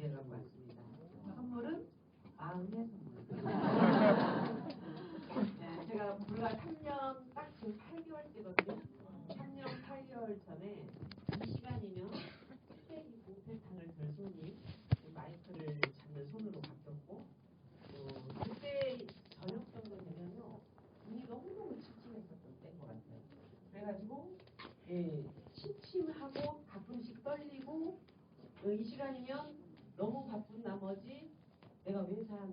준비해갖고 왔습니다. 선물은 마음의 선물. 네, 제가 불과 3년 딱 지금 8개월째거든요. 3년 8개월 전에 이 시간이면 쓰레기 봉패탕을 들 손이 마이크를 잡는 손으로 바뀌었고 그때 저녁 정도 되면요 눈이 너무너무 침침했었던 때인 것 같아요. 그래가지고 침침하고 가끔씩 떨리고 이 시간이면 너무 바쁜 나머지 내가 왜 사나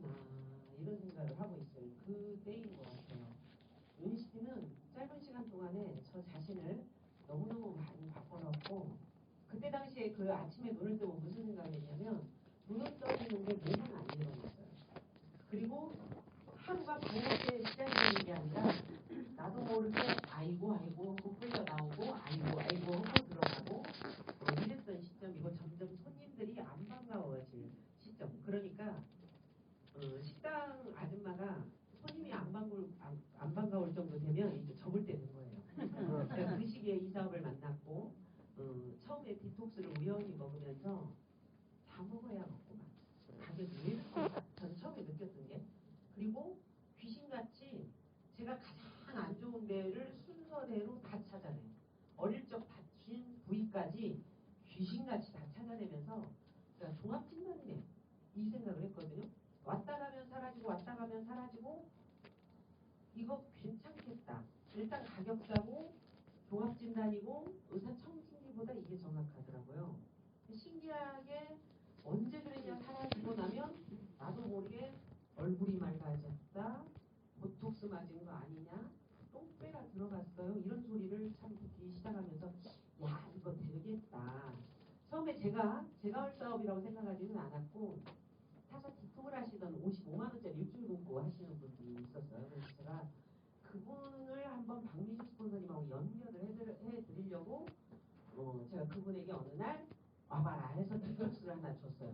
이런 생각을 하고 있어요. 그때인 것 같아요. 윤희 씨는 짧은 시간 동안에 저 자신을 너무너무 많이 바꿔놨고 그때 당시에 그 아침에 눈을 뜨고 무슨 생각을 했냐면 눈을 떠지는데 몸은 안 일어났어요. 그리고 하루가 반갑게 시작이 되는 게 아니라 나도 모르게 아이고 하고 끌려 나오고 아이고 하고 들어가고 이랬던 시점이고 점점 손님들이 안 반가워질 시점. 그러니까 식당 아줌마가 손님이 안 반가울 정도 되면 이제 접을 때 된 거예요. 그러니까 그 시기에 이 사업을 만났고 처음에 디톡스를 우연히 먹으면서 다 먹어야겠구만. 가격이 왜 이렇게 전 처음에 느꼈던 게 그리고 귀신같이 제가 가장 안 좋은 데를 순서대로 다 찾아내요. 어릴 적 다친 부위까지 귀신같이 다 찾아내면서 제가 종합진단이네 이 생각을 했거든요. 왔다 가면 사라지고 왔다 가면 사라지고 이거 괜찮겠다. 일단 가격 싸고 종합진단이고 의사청진기보다 이게 정확하더라고요. 신기하게 언제 그랬냐 사라지고 나면 나도 모르게 얼굴이 맑아졌다. 보톡스 맞은 거 아니냐. 똥배가 들어갔어요. 이런 소리를 참 듣기 시작하면서 야 이거 되겠다. 처음에 제가 할 사업이라고 생각하지는 않았고 타사 디톡을 하시던 55만원짜리 일주일 공부 하시는 분이 있었어요. 그래서 제가 그분을 한번 박미주 스폰서님하고 연결을 해드리려고 제가 그분에게 어느 날 와봐라 해서 디톡스를 하나 줬어요.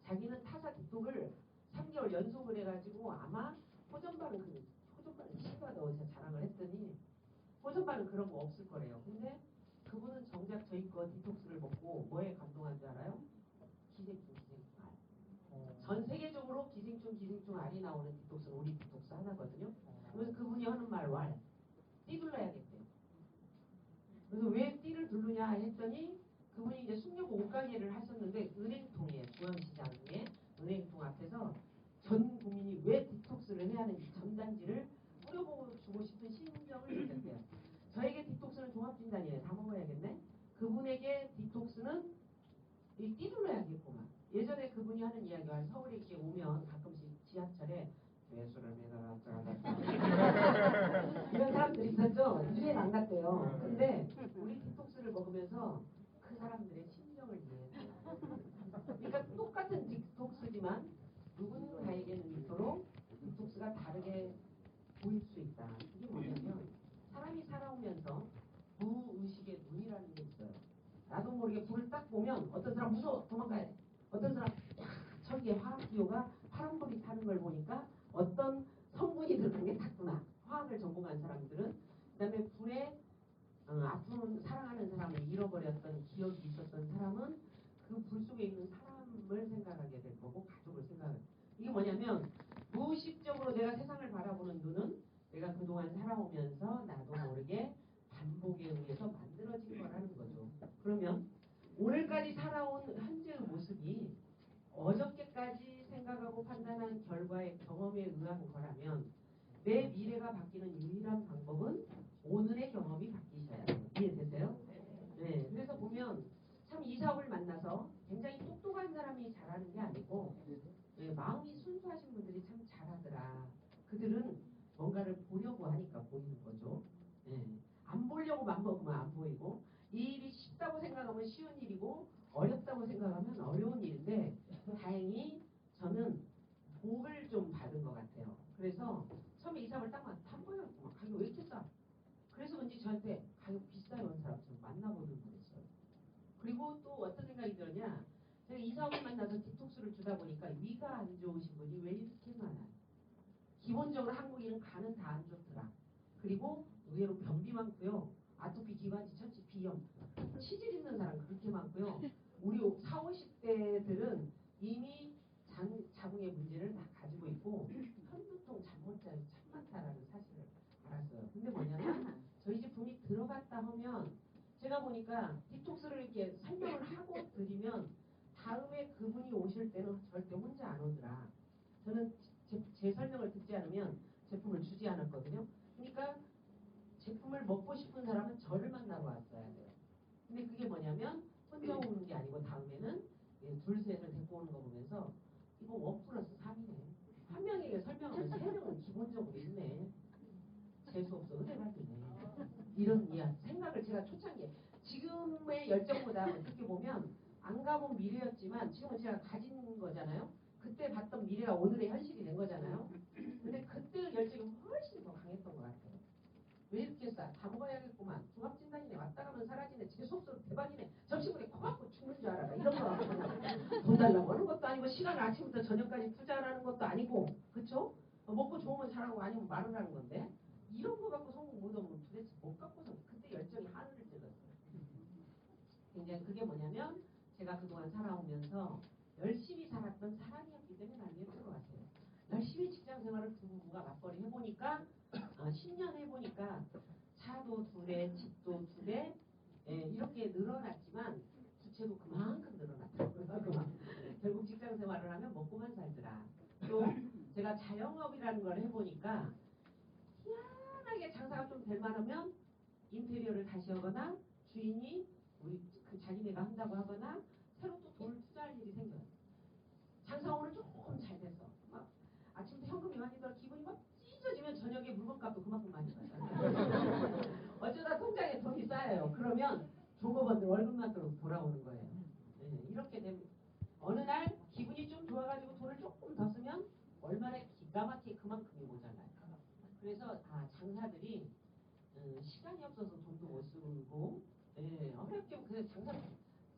자기는 타사 디톡을 3개월 연속을 해가지고 아마 호전발은 씨가 넣어서 자랑을 했더니 호전발은 그런 거 없을 거래요. 근데 그분은 정작 저희 거 디톡스를 먹고 뭐에 감동한 줄 알아요? 기생충 알. 전 세계적으로 기생충 알이 나오는 디톡스는 우리 디톡스 하나거든요. 그래서 그분이 하는 말 띠 둘러야겠대요. 그래서 왜 띠를 두르냐 했더니 그분이 이제 숙녀고 옷가게를 하셨는데 은행통에 중앙시장에 은행통 앞에서 전 국민이 왜 디톡스를 해야 하는지 전단지를 뿌려보고 주고 싶은 심정을 느꼈대요. 저에게 디톡스는 종합진단이에요. 다 먹어야겠네. 그분에게 디톡스는 이 띠둘러야겠구만. 예전에 그분이 하는 이야기가 서울에 이렇게 오면 가끔씩 지하철에 매수를 매달아 이런 사람들이 있었죠. 이해는 안 갔대요. 근데 우리 디톡스를 먹으면서 그 사람들의 심정을 이해해요. 그러니까 똑같은 디톡스지만 누군가에게는 있도록 디톡스가 다르게 보일 수 있다. 이게 뭐냐면 사람이 살아오면서 무의식의 눈이라는 게 있어요. 나도 모르게 불을 딱 보면 어떤 사람 무서워 도망가야 돼. 어떤 사람 저기에 화학기호가 파란불이 타는 걸 보니까 어떤 성분이 들어간 게 탔구나. 화학을 전공한 사람들은 그다음에 불에 아픈 사랑하는 사람을 잃어버렸던 기억이 있었던 사람은 그 불 속에 있는 사람을 생각하게 될 거고 가족을 생각하게. 이게 뭐냐면 무의식적으로 내가 세상을 바라보는 눈은 내가 그동안 살아오면서 나도 모르게 반복에 의해서 만들어진 거라는 거죠. 그러면 오늘까지 살아온 현재의 모습이 어저께까지 생각하고 판단한 결과의 경험에 의한 거라면 내 미래가 바뀌는 유일한 방법은 오늘의 경험이 바뀌셔야 돼요. 이해되세요? 네. 그래서 보면 참 이 사업을 만나서 굉장히 똑똑한 사람이 잘하는 게 아니고 마음이 순수하신 분들이 참 잘하더라. 그들은 뭔가를 보려고 하니까 보이는 거죠. 안 보려고 맘먹으면 안 보이고 이 일이 쉽다고 생각하면 쉬운 일이고 어렵다고 생각하면 어려운 일인데 다행히 저는 복을 좀 받은 것 같아요. 그래서 처음에 이 사람을 딱 보여요. 가격 왜 이렇게 싸? 그래서 그런지 저한테 가격 비싸요 사람 좀 만나보는 거였어요. 그리고 또 어떤 생각이 들었냐? 제가 이 사람을 만나서 디톡스를 주다 보니까 위가 안 좋으신 분이 왜 이렇게 많아요? 기본적으로 한국인은 간은 다 안 좋더라. 그리고 의외로 변비 많고요. 아토피, 기관지, 천치, 비염, 치질 있는 사람 그렇게 많고요. 우리 40, 50대들은 이미 그분이 오실 때는 절대 혼자 안 오더라. 저는 제 설명을 듣지 않으면 제품을 주지 않았거든요. 그러니까 제품을 먹고 싶은 사람은 저를 만나러 왔어야 돼요. 근데 그게 뭐냐면 혼자 오는 게 아니고 다음에는 둘 셋을 데리고 오는 거 보면서 이거 1+3이네. 한 명에게 설명하면 3명은 기본적으로 있네. 재수없어 은혜받네. 이런 생각을 제가 초창기에 지금의 열정보다 어떻게 보면 안 가본 미래였지만 지금은 제가 가진 거잖아요. 그때 봤던 미래가 오늘의 현실이 된 거잖아요. 근데 그때 열정이 훨씬 더 강했던 것 같아요. 왜 이렇게 다 먹어야겠구만. 종합진단이네. 왔다 가면 사라지네. 재수없어 대박이네. 점심으로 코박고 죽는 줄 알아라. 이런 거 갖고 돈 달라고 하는 것도 아니고 시간을 아침부터 저녁까지 투자하는 것도 아니고 그쵸? 먹고 좋으면 잘하고 아니면 말으라는 건데 이런 거 갖고 성공 못 하면 도대체 못 갖고서 그때 열정이 하늘을 찔렀어요. 굉장히 그게 뭐냐면 제가 그동안 살아오면서 열심히 살았던 사람이었기 때문에 아니었던 것 같아요. 열심히 직장 생활을 두 부부가 맞벌이 해보니까 10년 해보니까 차도 2대, 집도 2대 이렇게 늘어났지만 부채도 그만큼 늘어났다고요. 결국 직장 생활을 하면 먹고만 살더라. 또 제가 자영업이라는 걸 해보니까 희한하게 장사가 좀 될 만하면 인테리어를 다시 하거나 주인이 우리 그 자기네가 한다고 하거나 새로 또 돈을 투자할 일이 생겨요. 장사 오늘 조금 잘 됐어. 막 아침부터 현금이 많이 들어 기분이 막 찢어지면 저녁에 물건값도 그만큼 많이 받아요. 어쩌다 통장에 돈이 쌓여요. 그러면 종업원들 월급만 돌아오는 거예요. 네, 이렇게 되면 어느 날 기분이 좀 좋아가지고 돈을 조금 더 쓰면 얼마나 기가 막히게 그만큼이 모자라요. 그래서 장사들이 시간이 없어서 돈도 못 쓰고 어렵게 그래서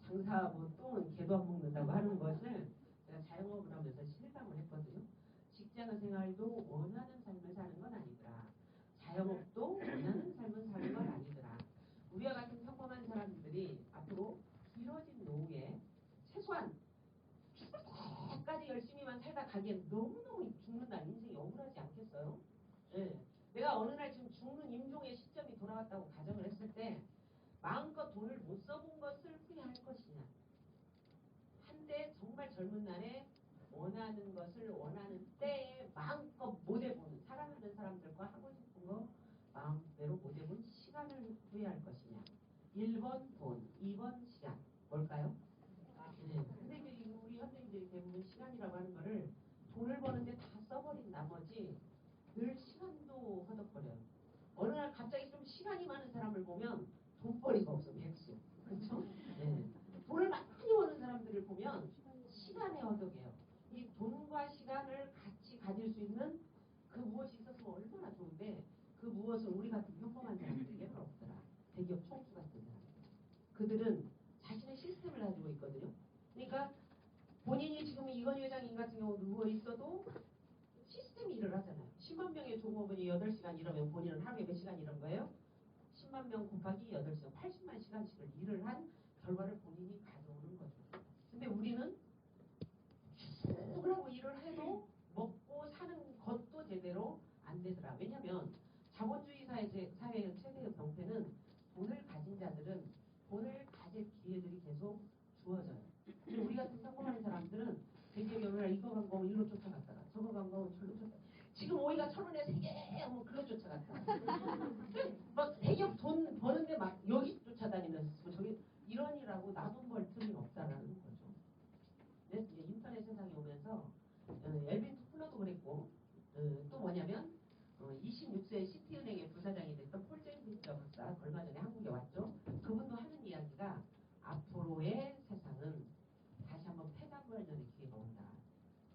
장사 뭐 똥은 개도 안 먹는다고 하는 것을 제가 자영업을 하면서 실감을 했거든요. 직장 생활도 원하는 삶을 사는 건 아니더라. 자영업도 원하는 삶을 사는 건 아니더라. 우리와 같은 평범한 사람들이 앞으로 길어진 노후에 최소한 죽을 때까지 열심히만 살다 가기엔 너무너무 죽는다는 인생이 억울하지 않겠어요? 네. 내가 어느 날 지금 죽는 임종의 시점이 돌아왔다고 가정을 했을 때 마음껏 돈을 못 써본 것을 후회할 것이냐. 한때 정말 젊은 날에 원하는 것을 원하는 때에 마음껏 못 해보는 사랑하는 사람들과 하고 싶은 거 마음대로 못 해본 시간을 후회할 것이냐. 1번 돈, 2번 시간. 뭘까요? 네. 근데 이제 우리 현대인들이 대부분 시간이라고 하는 거를 돈을 버는데 다 써버린 나머지 늘 시간도 허덕거려요. 어느 날 갑자기 좀 시간이 많은 사람을 보면 돈벌이가 없어. 백수. 그렇죠? 네. 돈을 많이 버는 사람들을 보면 시간에 허덕해요. 이 돈과 시간을 같이 가질 수 있는 그 무엇이 있었으면 얼마나 좋은데 그 무엇은 우리 같은 평범한 사람들에게는 없더라. 대기업 총수 같은 사람들. 그들은 자신의 시스템을 가지고 있거든요. 그러니까 본인이 지금 이건희 회장님 같은 경우 누워 있어도 시스템이 일을 하잖아요. 10만 명의 종업원이 8시간 일하면 본인은 하루에 몇 시간 일한 거예요? 10만 명 곱하기 8시간, 80만 시간씩을 일을 한 결과를 본인이 가져오는 거죠. 근데 우리는 죽으라고 일을 해도 먹고 사는 것도 제대로 안 되더라. 왜냐하면 자본주의 사회의 최대의 병폐는 돈을 가진 자들은 돈을 가질 기회들이 계속 주어져요. 근데 우리 같은 평범한 사람들은 대기업이 어느 날 이거 광고면 일로 쫓아갔다가 저거 광고면 절로 쫓아갔다가 지금 오이가 1,000원에 3개 하면 글로 쫓아갔다가 막 대기업 돈 버는데 막 여기 쫓아다니면서 저기 이런이라고 나 돈 벌 틈이 없다라는 거죠. 네, 이제 인터넷 세상에 오면서 엘빈 투플러도 그랬고 또 뭐냐면 26세 시티은행의 부사장이 됐던 폴 제임스 박사 얼마 전에 한국에 왔죠. 그분도 하는 이야기가 앞으로의 세상은 다시 한번 폐가부활전의 기회가 온다.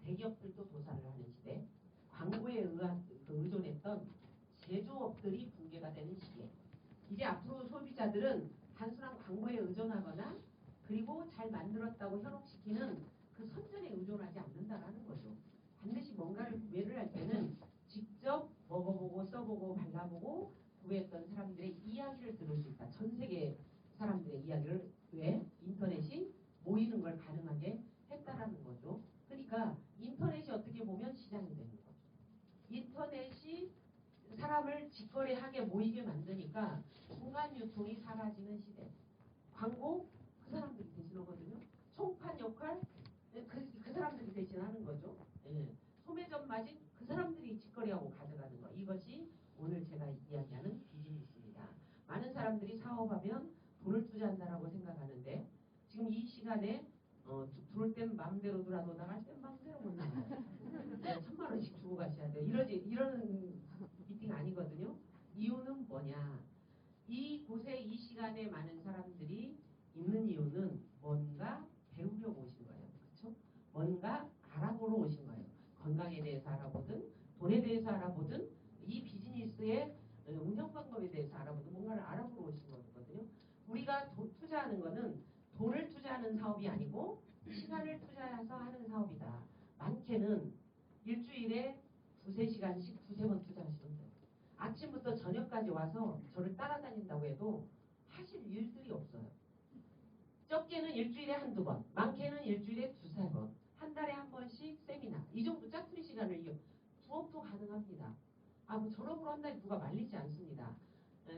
대기업들도 도산을 하는 시대, 광고에 의존했던 제조업들이 붕괴가 되는 시기에 이제 앞으로 소비자들은 단순한 광고에 의존하거나 그리고 잘 만들었다고 현혹시키는 그 선전에 의존하지 않는다라는 거죠. 반드시 뭔가를 구매를 할 때는 직접 먹어보고 써보고 발라보고 구매했던 사람들의 이야기를 들을 수 있다. 전 세계 사람들의 이야기를 왜 인터넷이 모이는 걸 가능하게 했다라는 거죠. 그러니까 인터넷이 어떻게 보면 시장이 되는 거죠. 인터넷이 사람을 직거래하게 모이게 만드니까 중간 유통이 사라지는 시대. 광고 그 사람들이 대신하거든요. 총판 역할 그 사람들이 대신하는 거죠. 예. 소매점 마진 그 사람들이 직거래하고 가져가는 거. 이것이 오늘 제가 이야기하는 비즈니스입니다. 많은 사람들이 사업하면 돈을 투자한다라고 생각하는데 지금 이 시간에 들어올 땐 마음대로 들어도 나갈 땐 마음대로 못 나가요. 1,000만 원씩 주고 가셔야 돼요. 이런 미팅 아니거든요. 이유는 뭐냐? 이곳에 이 시간에 많은 사람들이 있는 이유는 뭔가 배우려고 오신 거예요. 그렇죠? 뭔가 알아보러 오신 거예요. 건강에 대해서 알아보든 돈에 대해서 알아보든 이 비즈니스의 운영 방법에 대해서 알아보든 뭔가를 알아보러 오신 거거든요. 우리가 투자하는 거는 돈을 투자하는 사업이 아니고 시간을 투자해서 하는 사업이다. 많게는 일주일에 2-3시간씩 2-3번 투자하시면 돼요. 아침부터 저녁까지 와서 저를 따라다닌다고 해도 하실 일들이 없어요. 적게는 일주일에 1-2번, 많게는 일주일에 2-3번, 한 달에 한 번씩 세미나. 이 정도 짜투리 시간을 부업도 가능합니다. 뭐 전업으로 한다니 누가 말리지 않습니다.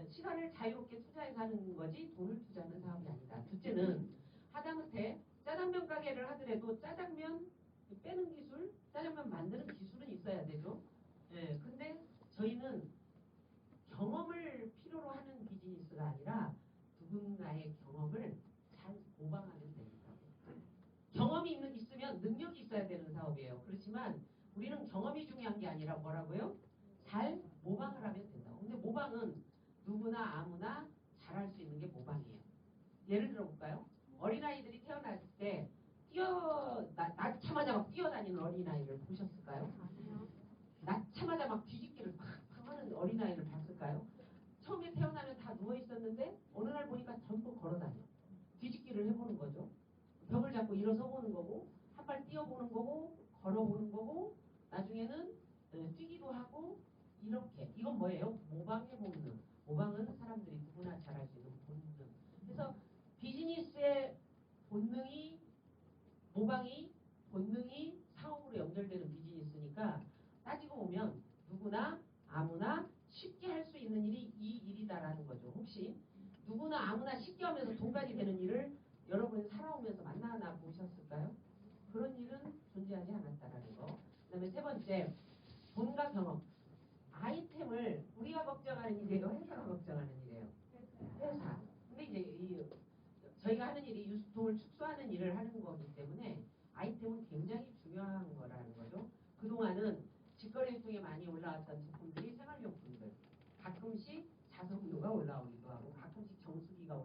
시간을 자유롭게 투자해서 하는 거지 돈을 투자하는 사업이 아니다. 둘째는 하다못해 짜장면 가게를 하더라도 짜장면 빼는 기술, 짜장면 만드는 기술은 있어야 되죠. 근데 저희는 경험을 필요로 하는 비즈니스가 아니라 누군가의 경험을 잘 모방하면 됩니다. 경험이 있으면 능력이 있어야 되는 사업이에요. 그렇지만 우리는 경험이 중요한 게 아니라 뭐라고요? 잘 모방을 하면 된다고. 근데 모방은 누구나 아무나 잘할 수 있는 게 모방이에요. 예를 들어 볼까요? 어린아이들이 태어났을 때 낳자마자 막 뛰어다니는 어린아이를 보셨을까요? 낳자마자 막 뒤집기를 팍팍 하는 어린아이를 봤을까요? 처음에 태어나면 다 누워있었는데 어느 날 보니까 전부 걸어다녀. 뒤집기를 해보는 거죠. 벽을 잡고 일어서 보는 거고 한 발 뛰어보는 거고 걸어보는 거고 나중에는 뛰기도 하고 이렇게. 이건 뭐예요? 모방해 보는. 모방은 사람들이 누구나 잘할 수 있는 본능. 그래서 비즈니스의 본능이 사업으로 연결되는 비즈니스니까 따지고 보면 누구나 아무나 쉽게 할 수 있는 일이 이 일이다라는 거죠. 혹시 누구나 아무나 쉽게 하면서 돈까지 되는 일을 여러분 살아오면서 만나나 보셨을까요? 그런 일은 존재하지 않았다라는 거. 그 다음에 세 번째, 돈과 경험. 아이템을 우리가 걱정하는 일이에요? 회사가 걱정하는 일이에요? 회사. 근데 이제 저희가 하는 일이 유통을 축소하는 일을 하는 거기 때문에 아이템은 굉장히 중요한 거라는 거죠. 그동안은 직거래 유통에 많이 올라왔던 제품들이 생활용품들. 가끔씩 자석류가 올라오기도 하고 가끔씩 정수기가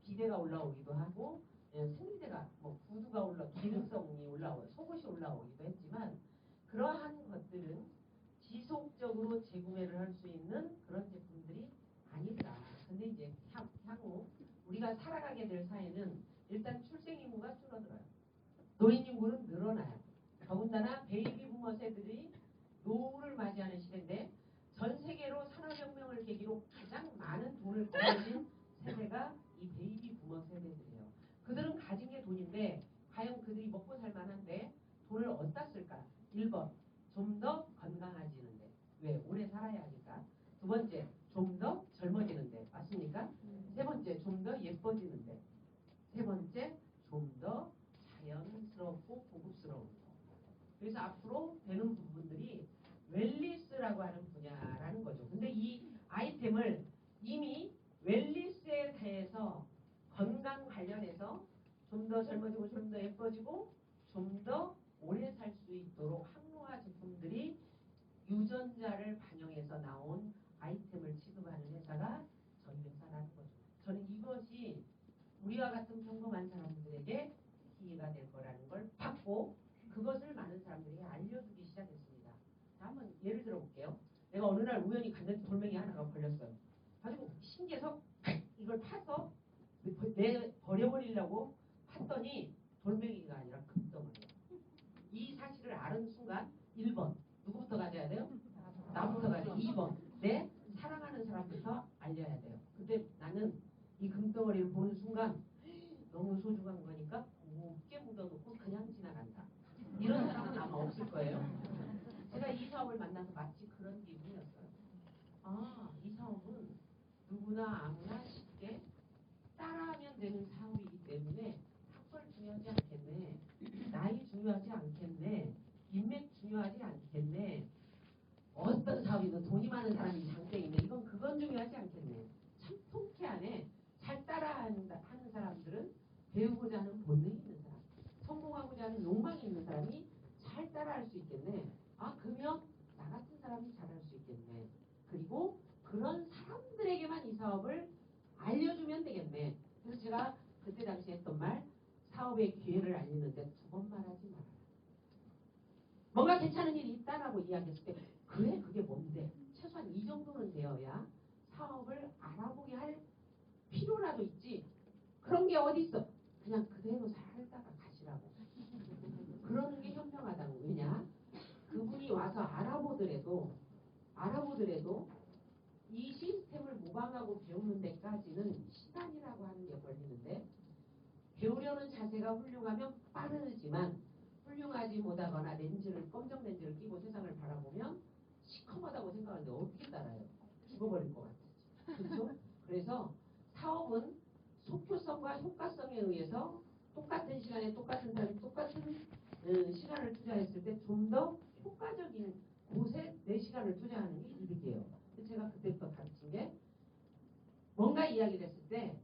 비데가 올라오기도 하고 생리대가 구두가 기능성이 올라오고 속옷이 올라오기도 했지만 그러한 것들은 지속적으로 재구매를 할 수 있는 그런 제품들이 아니다. 근데 이제 향후 우리가 살아가게 될 사회는 일단 출생 인구가 줄어들어요. 노인 인구는 늘어나요. 더군다나 베이비 부머 세들이 노후를 맞이하는 시대인데 전 세계로 산업혁명을 계기로 가장 많은 돈을 벌어진 세대가 이 베이비 부머 세대들이에요. 그들은 가진 게 돈인데 과연 그들이 먹고 살 만한데 돈을 어디다 쓸까? 1번 좀 더 건강해지는데. 왜? 오래 살아야 하니까. 두 번째 좀 더 젊어지는데. 맞습니까? 세 번째 좀 더 예뻐지는데. 세 번째 좀 더 자연스럽고 고급스러운 거. 그래서 앞으로 되는 부분들이 웰니스라고 하는 분야라는 거죠. 근데 이 아이템을 이미 웰니스에 대해서 건강 관련해서 좀 더 젊어지고 좀 더 예뻐지고 좀 더 오래 살 수 있도록 항노화 제품들이 유전자를 반영해서 나온 아이템을 취급하는 회사가 저희 회사라는 거죠. 저는 이것이 우리와 같은 평범한 사람들에게 기회가 될 거라는 걸 받고 그것을 많은 사람들에게 알려주기 시작했습니다. 자, 한번 예를 들어 볼게요. 내가 어느 날 우연히 갔는데 돌멩이 하나가 걸렸어요. 가지고 신기해서 이걸 파서 버려버리려고 팠더니 돌멩이가 아니라 금덩어리예요. 이 사실을 아는 순간 1번 누구부터 가져야 돼요? 나부터 가져야 돼요. 2번 내 사랑하는 사람부터 알려야 돼요. 근데 나는 이 금덩어리를 보는 순간 너무 소중한 거니까 곱게 묻어놓고 그냥 지나간다. 이런 사람은 아마 없을 거예요. 제가 이 사업을 만나서 마치 그런 기분이었어요. 이 사업은 누구나 아무나 쉽게 따라하면 되는 사업이기 때문에 학벌 중요하지 않겠네. 나이 중요하지 않겠네. 인맥 중요하지 않겠네. 어떤 사업이든 돈이 많은 사람이 장땡이네. 그건 중요하지 않겠네. 참 통쾌하네. 잘 따라하는 사람들은 배우고자 하는 본능이 있는 사람, 성공하고자 하는 욕망이 있는 사람이 잘 따라할 수 있겠네. 아, 그러면 나 같은 사람이 잘할 수 있겠네. 그리고 그런 사람들에게만 이 사업을 알려주면 되겠네. 그래서 제가 그때 당시에 했던 말, 사업의 기회를 알리는데 두 번 말하지 말아라. 뭔가 괜찮은 일이 있다라고 이야기했을 때 그래 그게 뭔데? 최소한 이 정도는 되어야 사업을 알아보게 할 필요라도 있지. 그런 게 어디 있어? 그냥 그대로 살다가 가시라고. 그러는 게 현명하다고. 왜냐? 그분이 와서 알아보더라도 이 시스템을 모방하고 배우는 데까지는 시간이라고 하는 게 걸리는데, 배우려는 자세가 훌륭하면 빠르지만 훌륭하지 못하거나 검정 렌즈를 끼고 세상을 바라보면 시커멓다고 생각하는데 어떻게 따라요? 죽어버릴 것 같아요. 그렇죠? 그래서 사업은 속효성과 효과성에 의해서 똑같은 시간에 똑같은 사람이 똑같은 시간을 투자했을 때 좀 더 효과적인 곳에 내 시간을 투자하는 게 이득이에요. 제가 그때부터 가르친 게, 뭔가 이야기를 했을 때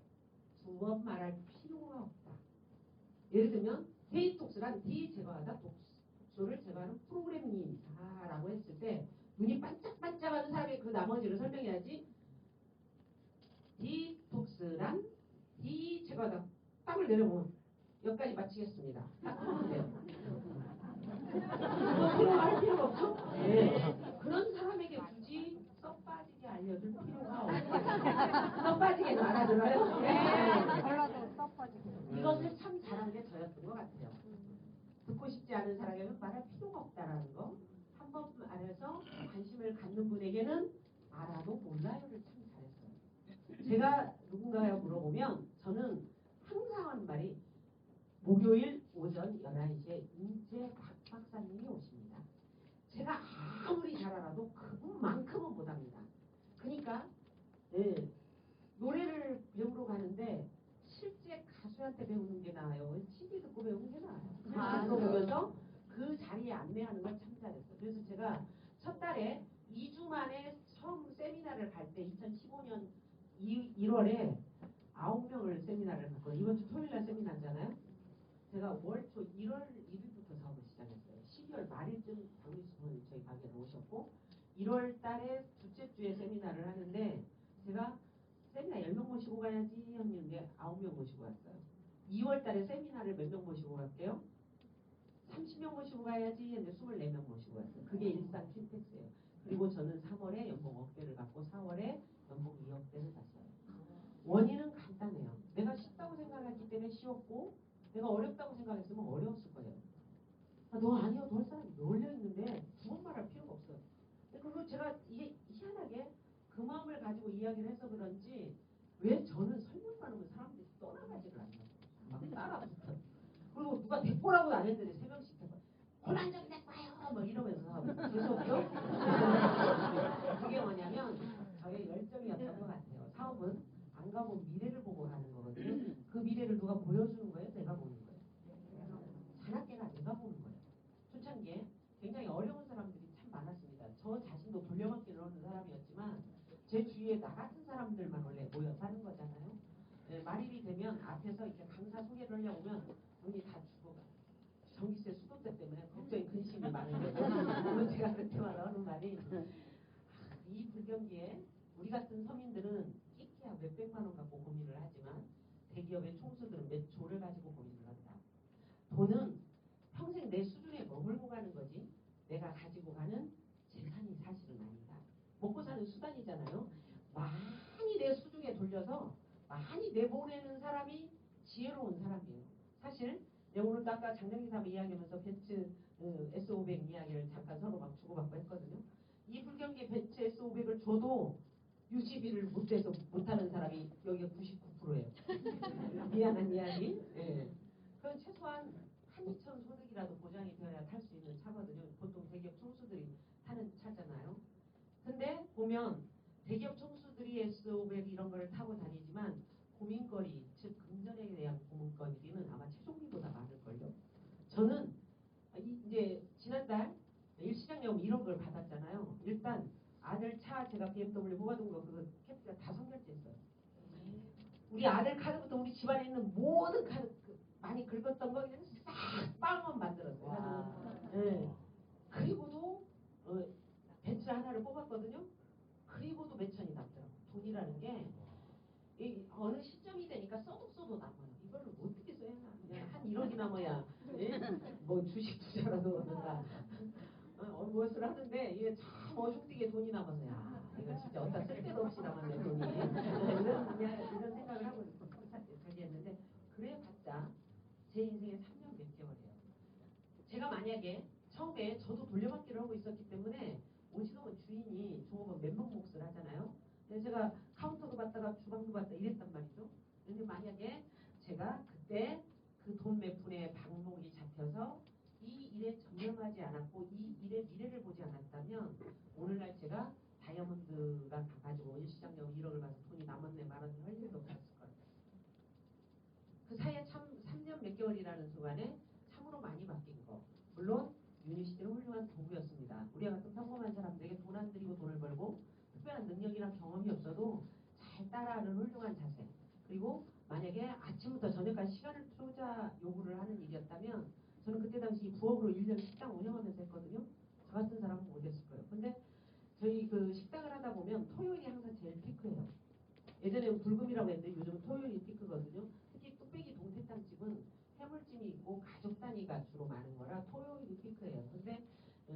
두 번 말할 필요가 없다. 예를 들면 데이톡스란 D 제거하다 독소를 제거하는 프로그램이다라고 했을 때 눈이 반짝반짝하는 사람이 그 나머지를 설명해야지. 디톡스란 D 제거하다 땀을 내려보면 여기까지 마치겠습니다. 딱 하면 돼요. 필요할 필요가 없죠? 네. 그런 사람에게 굳이 썩 빠지게 알려줄 필요가 없어요. 썩 빠지게는 알아들어요? 네. 몰라도 썩 빠지게. 이것을 참 잘한 게 저였던 것 같아요. 듣고 싶지 않은 사람에게는 말할 필요가 없다라는 거. 한 번 알아서 관심을 갖는 분에게는 알아도 몰라요를 참 잘했어요. 제가 누군가에 물어보면 저는 항상 하는 말이, 목요일 오전 11시에 인재 박 박사님이 오십니다. 제가 아무리 잘 알아도 그분만큼은 못합니다. 그러니까 노래를 배우러 가는데 실제 가수한테 배우는 게 나아요. CD 듣고 배우는 게 나아요. 그래서 보면서 그 자리에 안내하는 걸 참 잘했어요. 그래서 제가 첫 달에 2주 만에 처음 세미나를 갈 때 2015년 1월에 9명을 세미나를 갔거든요. 이번 주 토요일 날 세미나잖아요. 제가 월초 1월 1일부터 사업을 시작했어요. 12월 말일쯤 박미수분 저희 가게에 오셨고, 1월 달에 둘째 주에 세미나를 하는데, 제가 세미나 10명 모시고 가야지 했는데 9명 모시고 왔어요. 2월 달에 세미나를 몇 명 모시고 갈게요? 30명 모시고 가야지 했는데 24명 모시고 왔어요. 그게 일산 킨텍스예요. 그리고 저는 3월에 연봉 억대를 받고 4월에 연봉 2억대를 받았어요. 원인은 간단해요. 내가 쉽다고 생각했기 때문에 쉬웠고, 내가 어렵다고 생각했으면 어려웠을 거예요. 너 아니요, 너 할 사람이 널려 있는데 두 번 말할 필요가 없어요. 그리고 제가 이게 희한하게 그 마음을 가지고 이야기를 해서 그런지 왜 저는 설명 많으면 사람들이 떠나가지를 않나. 막 따라붙어. 그리고 누가 대포라고도 안 했는데 3명씩 해봐. 고난적이 됐어요. 막 이러면서 계속요. 그게 뭐냐면 저의 열정이었던 것 같아요. 사업은 안 가본 미래를 보고 가는 거거든요. 그 미래를 누가 보여주는 거예요? 내가 보는 거예요. 산악계가 내가 보는 거예요. 초창기에 굉장히 어려운 사람들이 참 많았습니다. 저 자신도 돌려막기를 하는 사람이었지만 제 주위에 나 같은 사람들만 원래 모여 사는 거잖아요. 말일이 되면 앞에서 이렇게 강사 소개를 하려고 하면 눈이 다 죽어가. 전기세 수도세 때문에 걱정이 근심이 많은데 제가 그때마다 하는 말이, 이 불경기에 우리 같은 서민들은 끼끼야 몇백만 원 갖고 고민을 하지만 대기업의 총수들은 몇 조를 가지고 고민을 한다. 돈은 평생 내 수준에 머물고 가는 거지 내가 가지고 가는 재산이 사실은 아니다. 먹고 사는 수단이잖아요. 많이 내 수중에 돌려서 많이 내보내는 사람이 지혜로운 사람이에요. 사실 오늘도 아까 장정기 사업 이야기하면서 벤츠 S500 이야기를 잠깐 서로 막 주고받고 했거든요. 이 불경기 벤츠 S500을 줘도 유지비를 못해서 못하는 사람이 여기가 99%예요. 미안한 이야기. 예. 그건 최소한 1,2천 소득이라도 보장이 되어야 탈 수 있는 차거든요. 보통 대기업 총수들이 타는 차잖아요. 근데 보면 대기업 총수들이 S500 이런 거를 타고 다니지만 고민거리, 즉 금전에 대한 고민거리는 아마 최종기보다 많을걸요. 저는 걸 받았잖아요. 일단 아들 차 제가 BMW 뽑아둔 거 그거 캡처가 다 선결제했어요. 우리 아들 카드부터 우리 집안에 있는 모든 카드 많이 긁었던 거 그냥 싹 빵원 만들었어요. 네. 그리고도 벤츠 하나를 뽑았거든요. 그리고도 몇 천이 남더라고. 돈이라는 게 어느 시점이 되니까 써도 남아요. 이거를 어떻게 써야 하나. 그냥 한 1억이 남아야 뭐 주식 투자라도 하든가 무엇을 하는데 이게 참 어중뛰게 돈이 남아서 야 이거 진짜 어디다 쓸 데도 없이 남았네 돈이 이런 생각을 하고 저기 했는데 그래봤자 제 인생의 3년 몇 개월이에요. 제가 만약에 처음에 저도 돌려받기를 하고 있었기 때문에 오직하면 주인이 종업원 몇명 몫을 하잖아요. 근데 제가 카운터도 받다가 주방도 받다 이랬단 말이죠. 근데 만약에 제가 그때 그 돈 몇 푼의 방목이 잡혀서 이 일에 전념하지 않았고 이 일의 미래를 보지 않았다면 오늘날 제가 다이아몬드가 가가지고 일시장용 1억을 받아서 돈이 남았네 말았네 할 일도 없었을 거예요. 그 사이에 참 3년 몇 개월이라는 순간에 참으로 많이 바뀐 거. 물론 유니시티는 훌륭한 도구였습니다. 우리와 같은 평범한 사람들에게 돈 안 들이고 돈을 벌고 특별한 능력이랑 경험이 없어도 잘 따라하는 훌륭한 자세. 그리고 만약에 아침부터 저녁까지 시간을 투자 요구를 하는 일이었다면 저는 그때 당시 부업으로 1년 식당 운영하면서 했거든요. 저 같은 사람은 못했을 거예요. 근데 저희 그 식당을 하다 보면 토요일이 항상 제일 피크예요. 예전에 불금이라고 했는데 요즘은 토요일이 피크거든요. 특히 뚝배기 동태탕집은 해물찜이 있고 가족 단위가 주로 많은 거라 토요일이 피크예요. 근데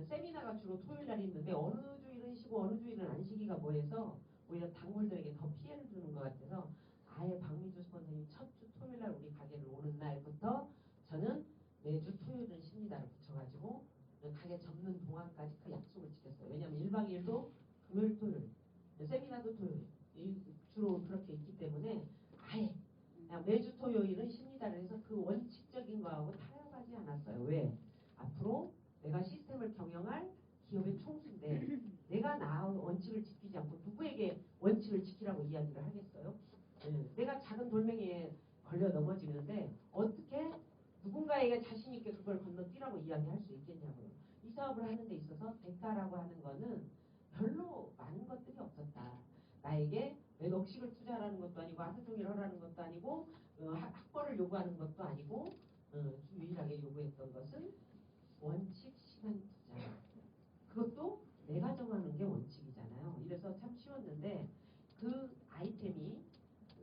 세미나가 주로 토요일 날 있는데 어느 주일은 쉬고 어느 주일은 안 쉬기가 뭐해서 오히려 단골들에게 더 피해를 주는 것 같아서 아예 박미주 스폰서님 첫 주 토요일 날 우리 가게를 오는 날부터 저는 매주 토요일은 쉽니다를 붙여가지고 가게 접는 동안까지 그 약속을 지켰어요. 왜냐하면 1박 2일도 금요일 토요일 세미나도 토요일 주로 그렇게 있기 때문에 아예 그냥 매주 토요일은 쉽니다를 해서 그 원칙적인 거하고 타협하지 않았어요. 왜? 앞으로 내가 시스템을 경영할 기업의 총수인데 내가 나의 원칙을 지키지 않고 누구에게 원칙을 지키라고 이야기를 하겠어요? 내가 작은 돌멩이에 걸려 넘어지는데 어떻게 누군가에게 자신 있게 그걸 건너뛰라고 이야기할 수 있겠냐고요. 이 사업을 하는 데 있어서 대가라고 하는 거는 별로 많은 것들이 없었다. 나에게 넉식을 투자하라는 것도 아니고 하루 종일 하라는 것도 아니고 학벌을 요구하는 것도 아니고 유일하게 요구했던 것은 원칙 시간 투자. 그것도 내가 정하는 게 원칙이잖아요. 이래서 참 쉬웠는데 그 아이템이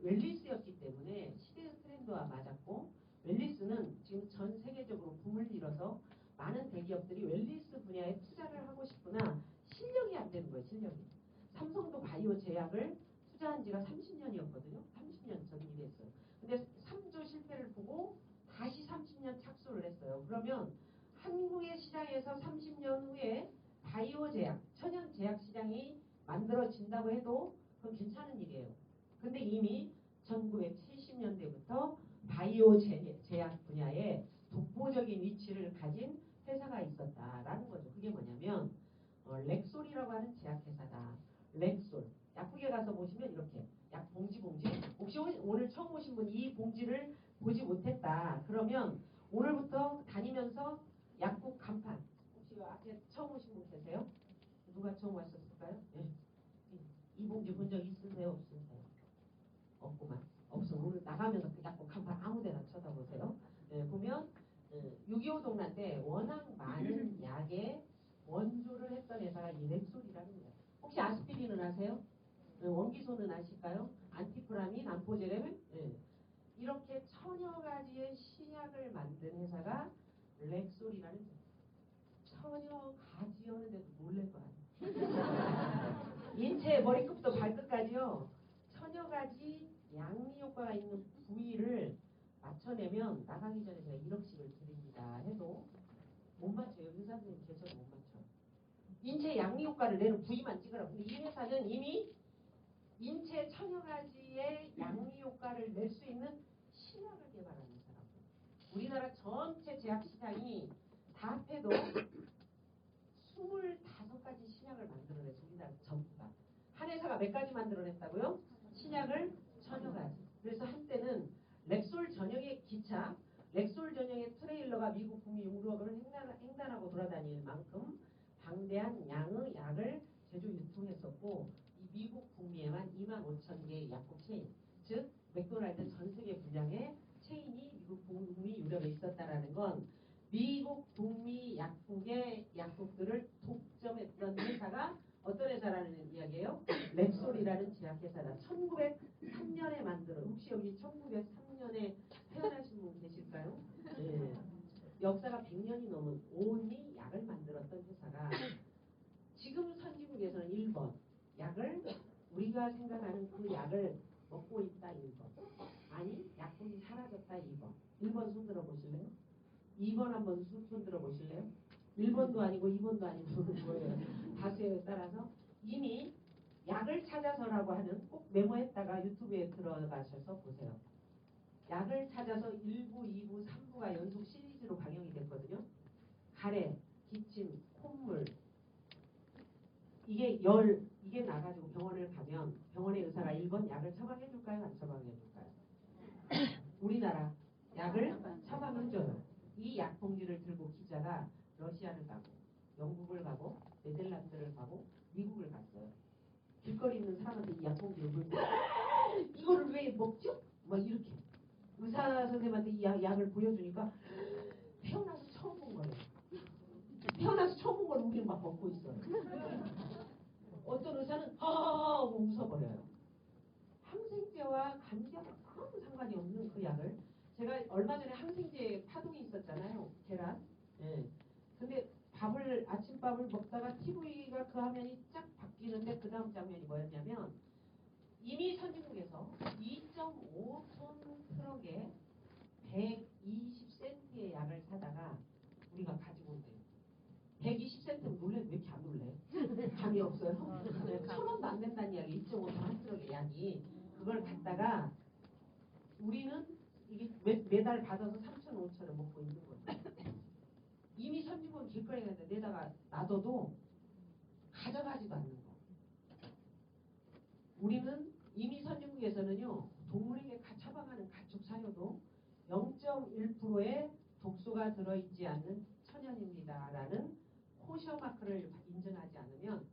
웰리스였기 때문에 시대의 트렌드와 맞았고 웰리스는 지금 전 세계적으로 붐을 일어서 많은 대기업들이 웰리스 분야에 투자를 하고 싶으나 실력이 안 되는 거예요. 실력이. 삼성도 바이오 제약을 투자한 지가 30년이었거든요. 30년 전 일이 했어요. 근데 3조 실패를 보고 다시 30년 착수를 했어요. 그러면 한국의 시장에서 30년 후에 바이오 제약, 천연 제약 시장이 만들어진다고 해도 그건 괜찮은 일이에요. 근데 이미 1970년대부터 바이오 제약 분야에 독보적인 위치를 가진 회사가 있었다라는 거죠. 그게 뭐냐면 렉솔이라고 하는 제약회사다. 렉솔. 약국에 가서 보시면 이렇게 약 봉지. 혹시 오늘 처음 오신 분 이 봉지를 보지 못했다. 그러면 오늘부터 다니면서 약국 간판. 혹시 앞에 처음 오신 분 계세요? 누가 처음 왔었을까요? 네. 이 봉지 본 적 있으세요? 없으세요? 없구만. 없으면 오늘 나가면서 그 약국 간판 아무데나 쳐다보세요. 네, 보면 6.25 동란 때 워낙 많은 약의 원조를 했던 회사가 이 렉솔이라는 거예요. 혹시 아스피린은 아세요? 원기소는 아실까요? 안티프라민, 암포제렘 이렇게 천여 가지의 신약을 만든 회사가 렉솔이라는 회사. 천여 가지 하는데도 놀랄 거 아니에요. 인체 머리끝부터 발끝까지요. 천여 가지 양리 효과가 있는 부위를 맞춰내면 나가기 전에 제가 1억씩을 드립니다 해도 못 맞춰요. 의사 선생님 계셔도 못 맞춰요. 인체 양리 효과를 내는 부위만 찍으라고. 근데 이 회사는 이미 인체 천여 가지의 양리 효과를 낼 수 있는 신약을 개발하는 회사라고요. 우리나라 전체 제약 시장이 다 합해도 25가지 신약을 만들어내서 우리나라 전부가. 한 회사가 몇 가지 만들어냈다고요? 신약을 천여 가지. 그래서 한때는 렉솔 전용의 기차, 렉솔 전용의 트레일러가 미국 북미 유럽을 횡단하고 돌아다닐 만큼 방대한 양의 약을 제조 유통했었고 이 미국 북미에만 25,000개의 약국 체인, 즉 맥도날드 전 세계 분량의 체인이 미국 북미 유럽에 있었다라는 건 미국 북미 약국의 약국들을 독점했던 회사가 어떤 회사라는 이야기예요? 렉솔이라는 제약회사다. 1903년에 만들어. 혹시 여기 1903년에 태어나신 분 계실까요? 네. 역사가 100년이 넘은 온리 약을 만들었던 회사가 지금 선진국에서는 1번 약을 우리가 생각하는 그 약을 먹고 있다 1번 아니 약국이 사라졌다 2번 1번 손 들어보실래요? 2번 한번 손 들어보실래요? 1번도 아니고 2번도 아니고 뭐예요? 다수에 따라서 이미 약을 찾아서라고 하는 꼭 메모했다가 유튜브에 들어가셔서 보세요. 약을 찾아서 1부, 2부, 3부가 연속 시리즈로 방영이 됐거든요. 가래, 기침, 콧물 이게 나가지고 병원을 가면 병원의 의사가 1번 약을 처방해줄까요? 안 처방해줄까요? 우리나라 약을 처방해줘요. 이 약봉지를 들고 기자가 러시아를 가고 영국을 가고 네덜란드를 가고 미국을 갔어요. 길거리 있는 사람한테 이 약봉지를 들고 이거를 왜 먹죠? 막 이렇게 의사 선생님한테 이 약을 보여주니까 태어나서 처음 본 거예요. 태어나서 처음 본 걸 우리는 막 먹고 있어요. 어떤 의사는 하고 웃어버려요. 항생제와 감기하고 아무 상관이 없는 그 약을 제가 얼마 전에 항생제 파동이 있었잖아요. 계란. 예. 근데 아침밥을 먹다가 TV가 그 화면이 쫙 바뀌는데 그 다음 장면이 뭐였냐면 이미 선진국에서 2.5톤 트럭에 120센트의 약을 사다가 우리가 가지고 온대요. 120센트면 놀래? 왜 이렇게 안 놀래? 감이 없어요? 1,000원도 안 된다는 이야기. 2.5톤 한 트럭의 약이. 그걸 갖다가 우리는 이게 매달 받아서 3,000, 5,000원 먹고 있는 거예요. 이미 선진국은 길거리에 가는데 내다가 놔둬도 가져가지도 않는 거. 우리는 이미 선진국에서는요. 동물에게 처방하는 가축 사료도 0.1%의 독소가 들어있지 않는 천연입니다라는 코셔 마크를 인증하지 않으면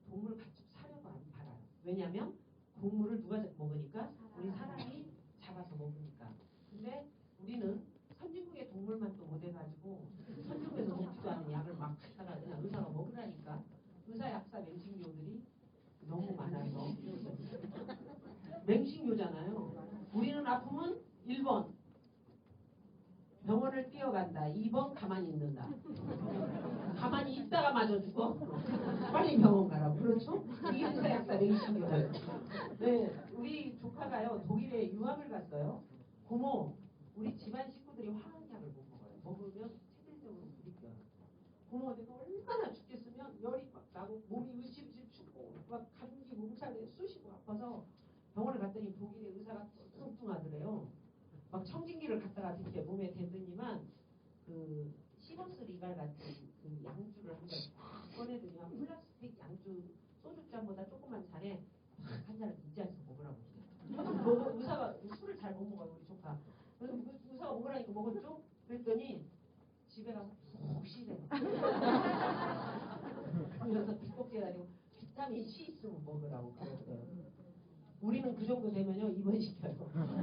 동물 가축 사료도 안 팔아요. 왜냐하면 곡물을 누가 먹으니까? 우리 사람이 잡아서 먹으니까. 근데 우리는 선진국의 동물만 또 못해가지고 선진국에서 먹지도 않은 약을 막 갖다가 그냥 의사가 먹으라니까 의사 약사 맹신료들이 너무 많아서 맹신료잖아요. 우리는 아프면 1번 병원을 뛰어간다. 2번 가만히 있는다. 가만히 있다가 맞아 죽어. 빨리 병원 가라고. 그렇죠? 이게 의사 약사 맹신료예요. 네, 우리 조카가요 독일에 유학을 갔어요. 고모, 우리 집안 식구들이 화학약을 못 먹어요. 먹으면 체질적으로 부딪혀요. 고모, 내가 얼마나 죽겠으면 열이 막 나고 몸이 으실으실 춥고 막 감기 몸살에 쑤시고 아파서 병원을 갔더니 독일의 의사가 뚱뚱하더래요. 막 청진기를 갖다가 이렇게 몸에 대더니만 그 시버스 리갈 같은 그 양주를 한 잔 팍 꺼내더니만 플라스틱 양주 소주잔보다 조그만 잔에 팍 한 잔을 잊지 않고 먹으라고 그래요. 의사가 술을 잘 못 먹어요 우리 조카. 그래서 의사가 먹으라니까 먹었죠. 그랬더니 집에 가서 푹 쉬래요. 그래서 비꼭지 아니고 비타민 C 있으면 먹으라고 그랬어요. 우리는 그 정도 되면요 입원시켜요.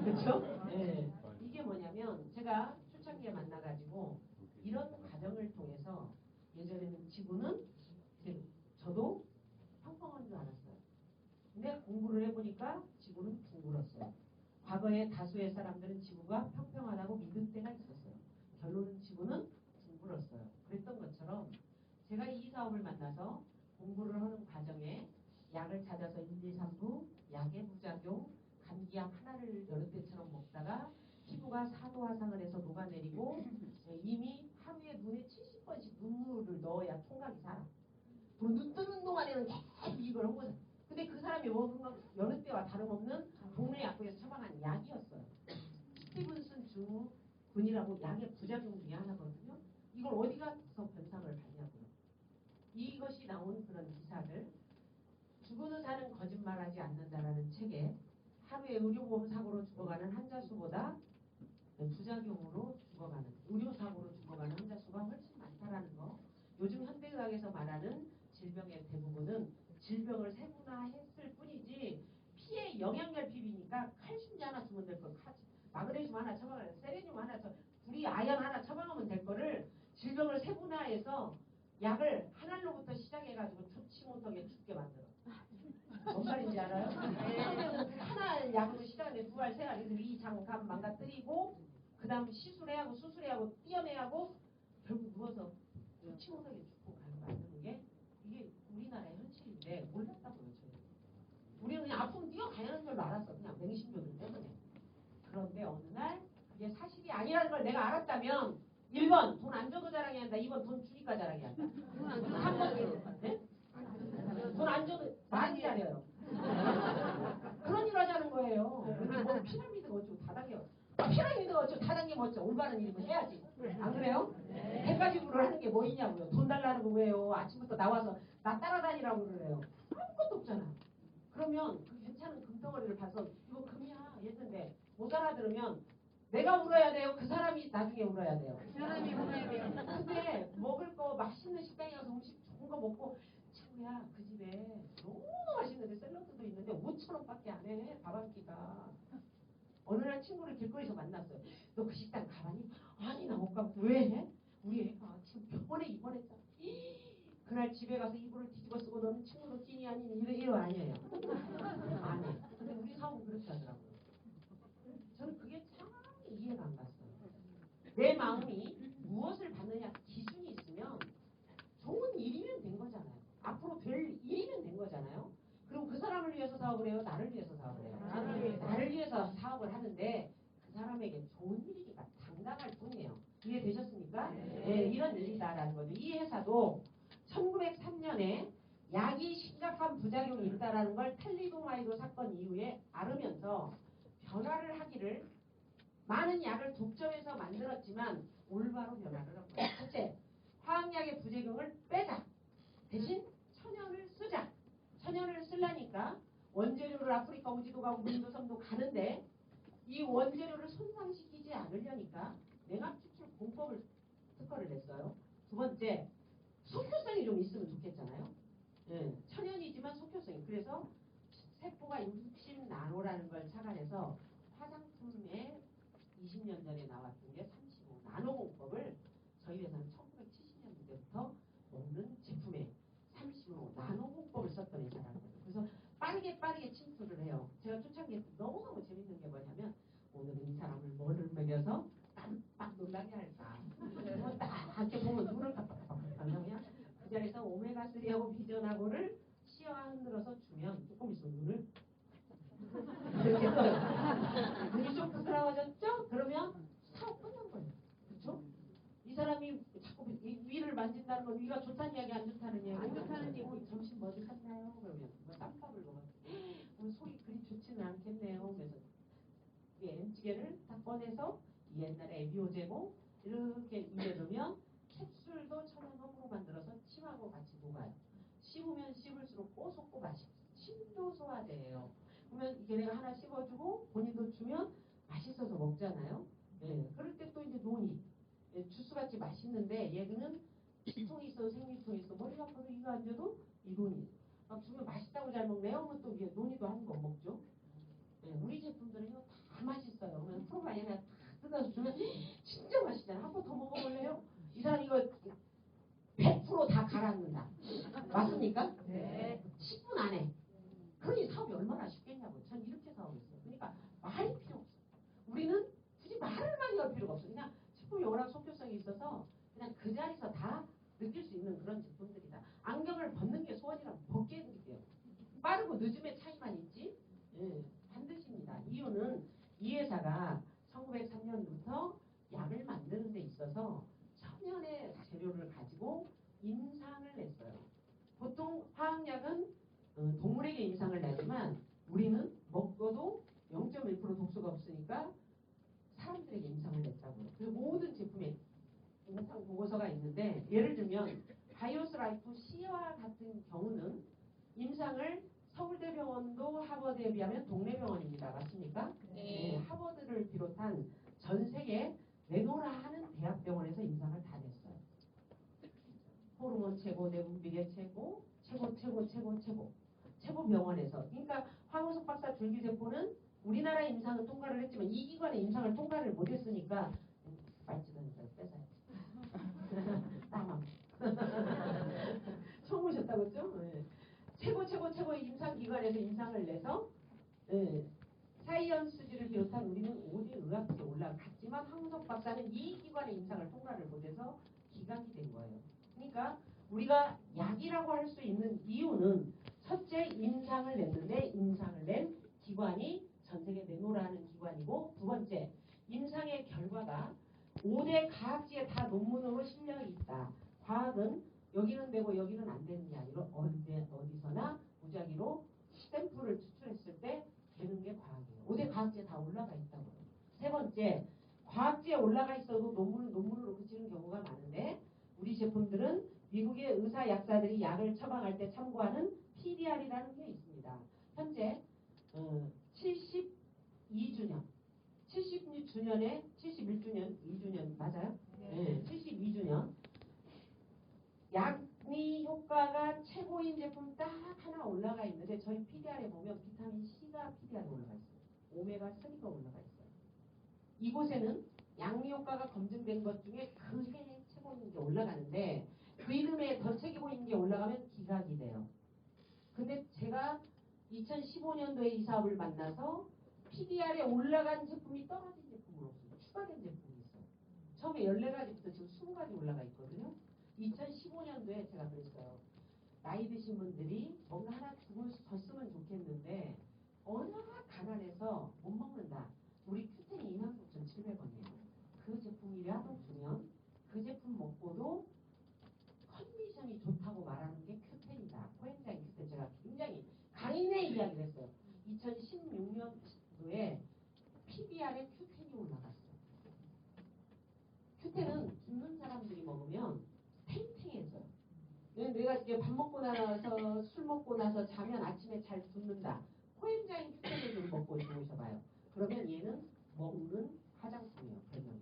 그렇죠? 네. 이게 뭐냐면 제가 초창기에 만나가지고 이런 과정을 통해서 예전에는 지구는 저도 평평한 줄 알았어요. 근데 공부를 해보니까 지구는 둥글었어요. 과거에 다수의 사람들은 지구가 평평하다고 믿을 때가 있었어요. 결론은 지구는 둥글었어요. 그랬던 것처럼 제가 이 사업을 만나서 공부를 하는 과정에 약을 찾아서 1, 2, 3부 약의 부작용, 감기약 하나를 여러 때처럼 먹다가 피부가 4도 화상을 해서 녹아내리고 이미 하루에 눈에 70번씩 눈물을 넣어야 총각이 살아. 그리고 눈 뜨는 동안에는 계속 이걸 한 거죠. 근데 그 사람이 먹은 건 여느 때와 다름없는 동네 약국에서 처방한 약이었어요. 스티븐슨 증후군이라고 약의 부작용 중에 하나거든요. 이걸 어디 가서 변상을 받냐고요. 이것이 나온 그런 기사들 죽은 의사는 거짓말하지 않는다라는 책에 하루에 의료보험 사고로 죽어가는 환자 수보다 부작용으로 죽어가는 의료사고로 죽어가는 환자 수가 훨씬 많다라는 거. 요즘 현대의학에서 말하는 질병의 대부분은 질병을 세분화했을 뿐이지 피에 영양결핍이니까 칼슘제 하나 주면 될 걸, 마그네슘 하나 처방하면, 세레늄 하나 우리 아연 하나 처방하면 될 거를 질병을 세분화해서 약을 한 알로부터 시작해가지고 좋지 못하게 죽게 만들어. 뭔 말인지 알아요? 하나 약으로 시작하는데 두 알, 세 알, 위, 장, 간 망가뜨리고 그 다음 시술해야 하고 수술해야 하고 띄어내야 하고 결국 누워서 좋지 못하게 죽고 만드는 게 이게 우리나라의 현실인데 몰랐다고요. 저희. 우리는 그냥 아프면 뛰어가야 하는 줄로 알았어. 그냥 맹신교들 때문에. 그런데 어느 날 그게 사실이 아니라는 걸 내가 알았다면 1번 돈 안 줘도 자랑이 한다. 2번 돈 주니까 자랑이 한다. 3번 네? 돈 안 줘도 많이 잘해요. 그런 일 하자는 거예요. 뭐 피라미드가 어쩌고 다단계 피라미드가 어쩌고 다단계면 어쩌고 올바른 일이면 해야지. 안 그래요? 100가지 구를 하는 게 뭐 있냐고요. 돈 달라는 거 왜요? 아침부터 나와서 나 따라다니라고 그래요. 아무것도 없잖아. 그러면 그 괜찮은 금덩어리를 봐서 이거 금이야 했는데 못 알아들으면 내가 울어야 돼요? 그 사람이 나중에 울어야 돼요? 그 사람이 울어야 돼요. 근데 먹을 거 맛있는 식당에 가서 음식 좋은 거 먹고 친구야 그 집에 너무 맛있는데 샐러드도 있는데 5,000원밖에 안 해. 밥 한 끼가. 어느 날 친구를 길거리에서 만났어요. 너 그 식당 가봤니? 아니 나 못 가봤어. 왜 해? 우리 애가 지금 병원에 입원했잖아. 그날 집에 가서 이불을 뒤집어 쓰고 너는 친구로 끼니 아니니 이러 아니에요. 아니. 근데 우리 사업은 그렇게 하더라고요. 저는 그게 참 이해가 안 갔어요. 내 마음이 무엇을 받느냐 기준이 있으면 좋은 일이면 된 거잖아요. 앞으로 될 일이면 된 거잖아요. 그리고 그 사람을 위해서 사업을 해요? 나를 위해서 사업을 해요? 나를 위해서 사업을 하는데 그 사람에게 좋은 일이니까 당당할 뿐이에요. 이해되셨습니까? 네, 이런 일이다라는 거죠. 이 회사도 1903년에 약이 심각한 부작용이 있다라는 걸 텔리도마이도 사건 이후에 알으면서 변화를 하기를 많은 약을 독점해서 만들었지만 올바로 변화를 한 거예요. 첫째, 화학약의 부작용을 빼자. 대신 천연을 쓰자. 천연을 쓰려니까 원재료를 아프리카 오지도 가고 인도 섬도 가는데 이 원재료를 손상시키지 않으려니까 냉압 추출 공법을 특허를 냈어요. 두 번째, 속효성이 좀 있으면 좋겠잖아요. 예, 천연이지만 속효성이. 그래서 세포가 60 나노라는 걸 착안해서 화장품에 20년 전에 나왔던 게 35 나노 공법을 저희 회사는 1970년대부터 먹는 제품에 35 나노 공법을 썼던 회사라는 거예요. 그래서 빠르게 침투를 해요. 제가 초창기에 너무너무 재밌는 게 뭐냐면 오늘은 이 사람을 뭐를 먹여서 깜빡 놀라게 할까. 딱 이렇게 보면 눈을 깜빡깜빡 그냥 그 자리에서 오메가3하고 비전하고를 시어와 흔들어서 주면 조금 있으면 눈을 이렇게 떠요. 눈이 좀 부스러워졌죠? 그러면 사업 끝난 거예요. 그렇죠? 이 사람이 자꾸 위를 만진다는 건 위가 좋다는 이야기 안 좋다는 이야기 안 좋다는 얘기. 점심 뭐 드셨나요? 그러면 뭐 쌈밥을 먹었어요. 오늘 속이 그리 좋지는 않겠네요. 그래서 엠찌개를 다 꺼내서 옛날에 에비오제고 이렇게 입에두면 캡슐도 천연홈으로 만들어서 침하고 같이 녹아요. 씹으면 씹을수록 고소고 맛있어요. 침도 소화돼요. 그러면 이게 내가 하나 씹어주고 본인도 주면 맛있어서 먹잖아요. 예, 그럴 때 또 이제 논이 예, 주스같이 맛있는데 얘는 피통이 있어 생리통이 있어 머리가 아파도 이거 안 줘도 이 논이 막 주면 맛있다고 잘 먹네요. 그러면 또 이게 논이도 한 번 먹죠. 예, 우리 제품들은 이거 다 맛있어요. 그러면 프로바이어가 다 뜯어서 주면 진짜 맛있잖아요. 한 번 더 먹어볼래요? 이 사람 이거 100% 다 갈아놓는다. 맞습니까? 네. 10분 안에. 그러니 사업이 얼마나 쉽겠냐고요. 전 이렇게 사업했어요. 그러니까 말이 필요 없어. 우리는 굳이 말을 많이 할 필요가 없어. 그냥 제품이 워낙 속효성이 있어서 그냥 그 자리에서 다 느낄 수 있는 그런 제품들이다. 안경을 벗는 게 소원이라면 벗게 해드릴게요. 빠르고 늦음의 차이만 있지 예, 반드시입니다. 이유는 이 회사가 1903년부터 약을 만드는 데 있어서 천연의 재료를 가지고 임상을 냈어요. 보통 화학약은 동물에게 임상을 내지만 우리는 먹고도 0.1% 독소가 없으니까 사람들에게 임상을 냈다고요. 그래서 모든 제품에 임상 보고서가 있는데 예를 들면 바이오스 라이프 C와 같은 경우는 임상을 서울대병원도 하버드에 비하면 동네 병원입니다. 맞습니까? 네. 하버드를 비롯한 전 세계 내노라 하는 대학병원에서 임상을 다 냈어요. 호르몬 최고, 내분비계 최고, 최고 병원에서. 그러니까 황우석 박사 줄기세포는 우리나라 임상은 통과를 했지만 이 기관의 임상을 통과를 못했으니까 말찌르니까 뺏어야지. 따망. 처음 오셨다고 했죠? 네. 최고 임상기관에서 임상을 내서 사이언스지를 비롯한 우리는 5대 의학부에 올라갔지만 황우석 박사는 이 기관의 임상을 통과를 못해서 기각이 된 거예요. 그러니까 우리가 약이라고 할 수 있는 이유는 첫째 임상을 냈는데 임상을 낸 기관이 전 세계 내노라는 기관이고 두 번째 임상의 결과가 5대 과학지에 다 논문으로 실려 있다. 과학은 여기는 되고 여기는 안 되는 게 아니라 어디서나 무작위로 샘플을 추출했을 때 되는 게 과학이에요. 5대 과학지에 다 올라가 있다고요. 세 번째, 과학지에 올라가 있어도 논문으로 그치는 경우가 많은데 우리 제품들은 미국의 의사 약사들이 약을 처방할 때 참고하는 PDR이라는 게 있습니다. 현재 72주년, 71주년, 2주년 맞아요? 네. 72주년. 약리 효과가 최고인 제품 딱 하나 올라가 있는데 저희 PDR에 보면 비타민 C가 PDR에 올라가 있어요. 오메가 3가 올라가 있어요. 이곳에는 약리 효과가 검증된 것 중에 그게 최고인 게 올라가는데 그 이름에 더 최고인 게 올라가면 기각이 돼요. 근데 제가 2015년도에 이 사업을 만나서 PDR에 올라간 제품이 떨어진 제품은 없어요. 추가된 제품이 있어요. 처음에 14가지부터 지금 20가지 올라가 있거든요. 2015년도에 제가 그랬어요. 나이 드신 분들이 뭔가 하나 줬으면 좋겠는데 워낙 가난해서 못 먹는다. 우리 큐텐이 29,700원이에요. 그 제품이라도 주면 그 제품 먹고도 컨디션이 좋다고 말하는 게 큐텐이다. 코엔자임 큐텐 제가 굉장히 강인의 이야기를 했어요. 2016년도에 PBR에 큐텐이 올라갔어요. 큐텐은 죽는 사람들이 먹으면 탱탱해져요. 내가 이제 밥 먹고 나서 술 먹고 나서 자면 아침에 잘 죽는다. 코엔자임 큐텐을 좀 먹고 주무셔봐요. 그러면 얘는 먹는 화장품이에요. 그러면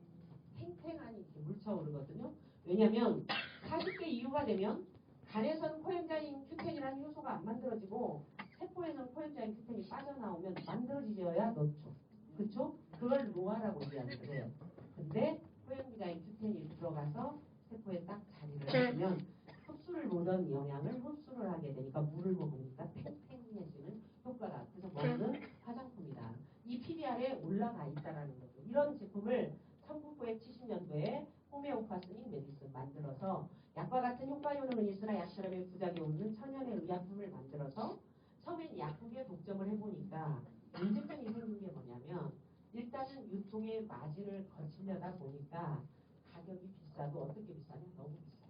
탱탱하니 이렇게 물차오르거든요. 왜냐하면 40대 이후가 되면 간에서는 코엔자임 큐텐이라는 효소가 안 만들어지고 세포에서는 코엔자임 큐텐이 빠져나오면 만들어지셔야 넣죠. 그렇죠? 그걸 노화라고 이야기를 해요. 근데 코엔자임 큐텐이 들어가서 세포에 딱 자리를 하면 흡수를 보던 영양을 흡수를 하게 되니까 물을 먹으니까 탱탱해지는 효과가 그래서 먹는 화장품이다. 이 PBR에 올라가 있다라는 거죠. 이런 제품을 1970년도에 호메오파스닉 메디슨 만들어서 약과 같은 효과효능은 있으나 약처럼의 부작용 없는 천연의 의약품을 만들어서 처음엔 약국에 독점을 해보니까 문제점이 생긴 게 뭐냐면 일단은 유통의 마진을 거치려다 보니까 가격이 비싸도 어떻게 비싸냐? 너무 비싸요.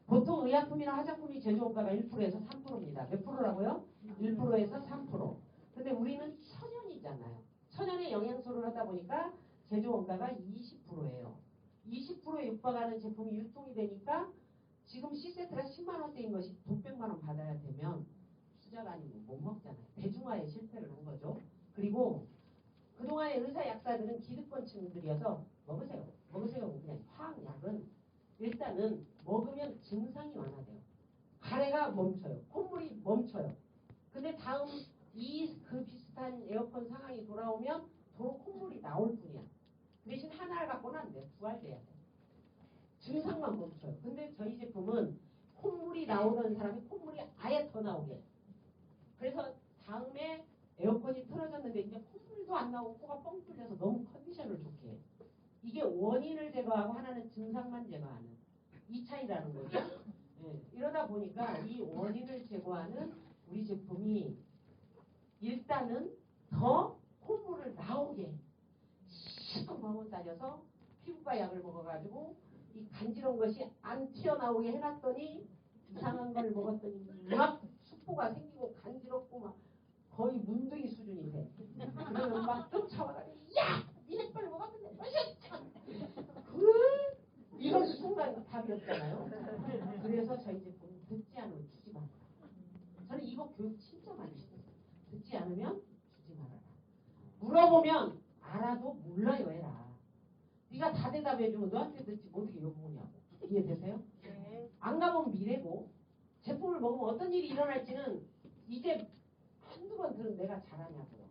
보통 의약품이나 화장품이 제조원가가 1%에서 3%입니다. 몇 프로라고요? 1%에서 3%. 근데 우리는 천연이잖아요. 천연의 영양소를 하다 보니까 제조원가가 20%예요. 20%에 육박하는 제품이 유통이 되니까 지금 C세트가 10만원대인 것이 돈 100만원 받아야 되면 투자가 아니면 못 먹잖아요. 대중화에 실패를 한 거죠. 그리고 그동안의 의사 약사들은 기득권층들이어서 먹으세요. 그냥 화학약은 일단은 먹으면 증상이 완화돼요. 가래가 멈춰요. 콧물이 멈춰요. 근데 다음 그 비슷한 에어컨 상황이 돌아오면 도로 콧물이 나올 뿐이야. 대신 하나를 갖고는 안 돼. 부활돼야 돼. 증상만 멈춰요. 근데 저희 제품은 콧물이 나오던 사람이 콧물이 아예 더 나오게 해요. 그래서 다음에 에어컨이 틀어졌는데 이제 콧물도 안 나오고 코가 뻥 뚫려서 너무 컨디션을 좋게 해요. 이게 원인을 제거하고 하나는 증상만 제거하는 이 차이라는 거죠. 네. 이러다 보니까 이 원인을 제거하는 우리 제품이 일단은 더 콧물을 나오게 실컷 병원 다녀서 피부과 약을 먹어가지고 이 간지러운 것이 안 튀어나오게 해놨더니 이상한 걸 먹었더니 막 수포가 생기고 간지럽고 막 거의 문둥이 수준이 돼. 그러면 막 쫓아와가지고 야! 니네 걸 먹었는데 그래? 이런 순간 답이 없잖아요. 그래서 저희 제품 듣지 않으면 주지 마라. 저는 이거 교육 진짜 많이 시켰어요. 듣지 않으면 주지 말아라. 물어보면 알아도 몰라요 해라. 네가 다 대답해주면 너한테 듣지 어떻게 여보냐고. 이해되세요? 네. 안 가본 미래고 제품을 먹으면 어떤 일이 일어날지는 이제 한두 번 들은 내가 잘하냐고요.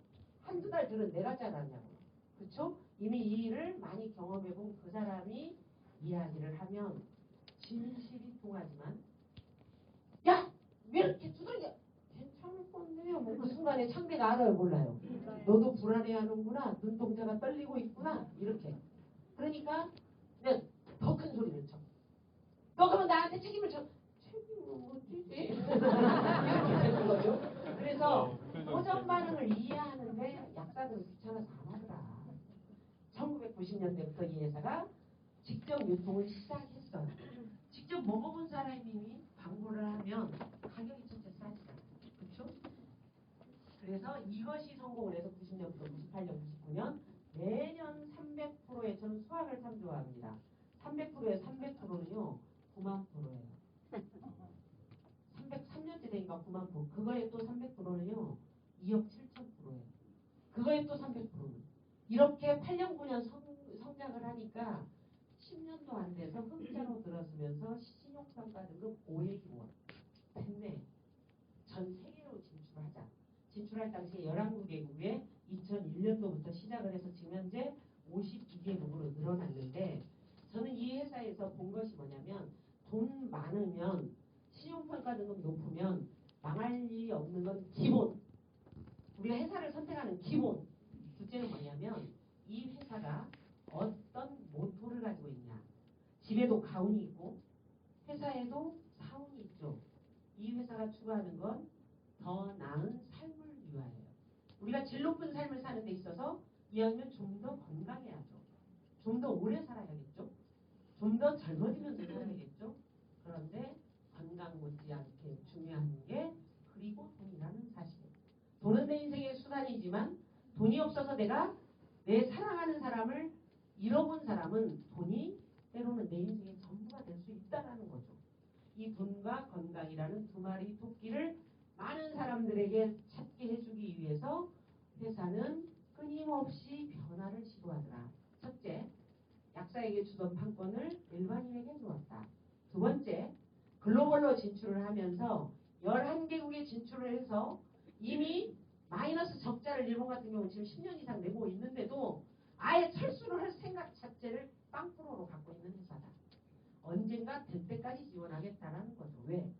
한두 달 들은 내가 잘하냐고요. 그렇죠? 이미 이 일을 많이 경험해본 그 사람이 이야기를 하면 진실이 통하지만 야! 왜 이렇게 두드리냐? 괜찮을 건데 뭐 그 순간에 상대가 알아요 몰라요? 너도 불안해하는구나. 눈동자가 떨리고 있구나. 이렇게. 그러니까 그냥 더 큰 소리를 쳐. 너 그러면 나한테 책임을 져. 책임은 뭐지? 이렇게 되는 거죠. 그래서 호전 반응을 이해하는데 약사들은 귀찮아서 안 하더라. 1990년대부터 이 회사가 직접 유통을 시작했어요. 직접 먹어본 사람이 광고를 하면 가격이 진짜 싸지잖아요. 그렇죠? 그래서 이것이 성공을 해서 90년부터 98년, 99년 매년 300%의 전 수확을 참조합니다. 300%에 300%는요 9만 프로예요. 303년째 되니까 9만 프로. 그거에 또 300%는요 2억 7천 프로예요. 그거에 또 300%는 이렇게 8년 9년 성장을 하니까 10년도 안 돼서 흑자로 들어서면서 신용평가 등급 5의 기원 했네. 전 세계로 진출하자. 진출할 당시에 11개국에 2001년도부터 시작을 해서 지금 현재 52개국으로 늘어났는데 저는 이 회사에서 본 것이 뭐냐면 돈 많으면 신용평가 등급 높으면 망할 일이 없는 건 기본. 우리가 회사를 선택하는 기본. 둘째는 뭐냐면 이 회사가 어떤 모토를 가지고 있냐. 집에도 가훈이 있고 회사에도 사훈이 있죠. 이 회사가 추구하는 건 더 나은 삶을 위하여요. 우리가 질 높은 삶을 사는 데 있어서 이왕이면 좀 더 건강해야죠. 좀 더 오래 살아야겠죠. 좀 더 젊어지면서 살아야겠죠. 그런데 건강 못지않게 중요한 게 그리고 돈이라는 사실. 돈은 내 인생의 수단이지만 돈이 없어서 내가 내 사랑하는 사람을 잃어본 사람은 돈이 때로는 내 인생의 전부가 될 수 있다는 거죠. 이 돈과 건강이라는 두 마리 토끼를 많은 사람들에게 찾게 해주기 위해서 회사는 끊임없이 변화를 시도하더라. 첫째, 약사에게 주던 판권을 일반인에게 주었다. 두 번째, 글로벌로 진출을 하면서 11개국에 진출을 해서 이미 마이너스 적자를 일본 같은 경우 지금 10년 이상 내고 있는데도 아예 철수를 할 생각 자체를 빵프로로 갖고 있는 회사다. 언젠가 될 때까지 지원하겠다라는 거죠. 왜?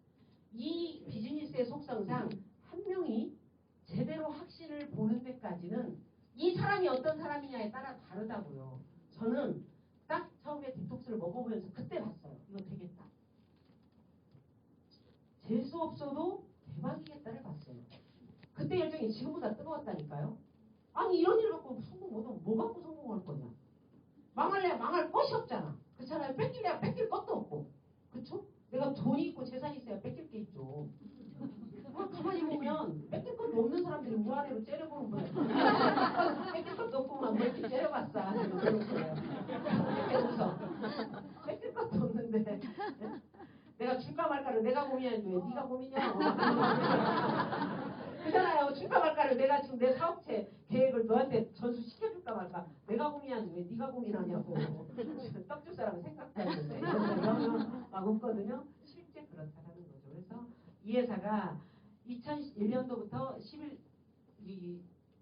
이 비즈니스의 속성상 한 명이 제대로 확신을 보는 데까지는 이 사람이 어떤 사람이냐에 따라 다르다고요. 저는 딱 처음에 디톡스를 먹어보면서 그때 봤어요. 이거 되겠다. 재수 없어도 대박이겠다를 봤어요. 그때 열정이 지금보다 뜨거웠다니까요. 아니 이런 일 갖고 성공 못하면 뭐 갖고 성공할 거냐. 망할래야 망할 것이 없잖아. 그렇잖아요. 뺏길래야 뺏길 것도 없고. 그쵸? 내가 돈이 있고 재산이 있어야 뺏길 게 있죠. 가만히 보면 뺏길 것도 없는 사람들이 무한대로 째려보는 거야. 뺏길 것도 없고만 뭐 이렇게 째려봤어. 그러는 거예요. 왜 웃어? 뺏길 것도 없는데 내가 줄까 말까를 내가 고민하는데 왜 네가 고민이냐고. 그잖아요. 줄까 말까를 내가 지금 내 사업체 계획을 너한테 전수시켜줄까 말까. 내가 고민하는데 왜 네가 고민하냐고. 떡줄 사람은 생각도 안 했는데 이러면 막 웃거든요. 실제 그렇다는 거죠. 그래서 이 회사가 2001년도부터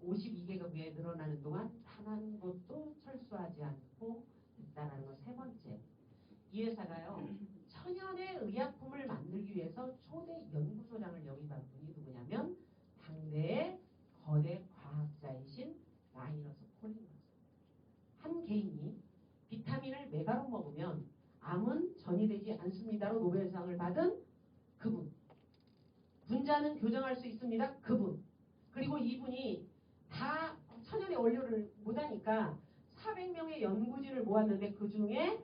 52개국에 늘어나는 동안 단 한 곳도 철수하지 않고 있다는 거. 세 번째, 이 회사가요. 천연의 의약품을 만들기 위해서 초대 연구소장을 영입한 분이 누구냐면 당대의 거대 과학자이신 라이너스 콜린거스. 한 개인이 비타민을 메가로 먹으면 암은 전이되지 않습니다로 노벨상을 받은 그분. 분자는 교정할 수 있습니다. 그분. 그리고 이분이 다 천연의 원료를 못하니까 400명의 연구진을 모았는데 그 중에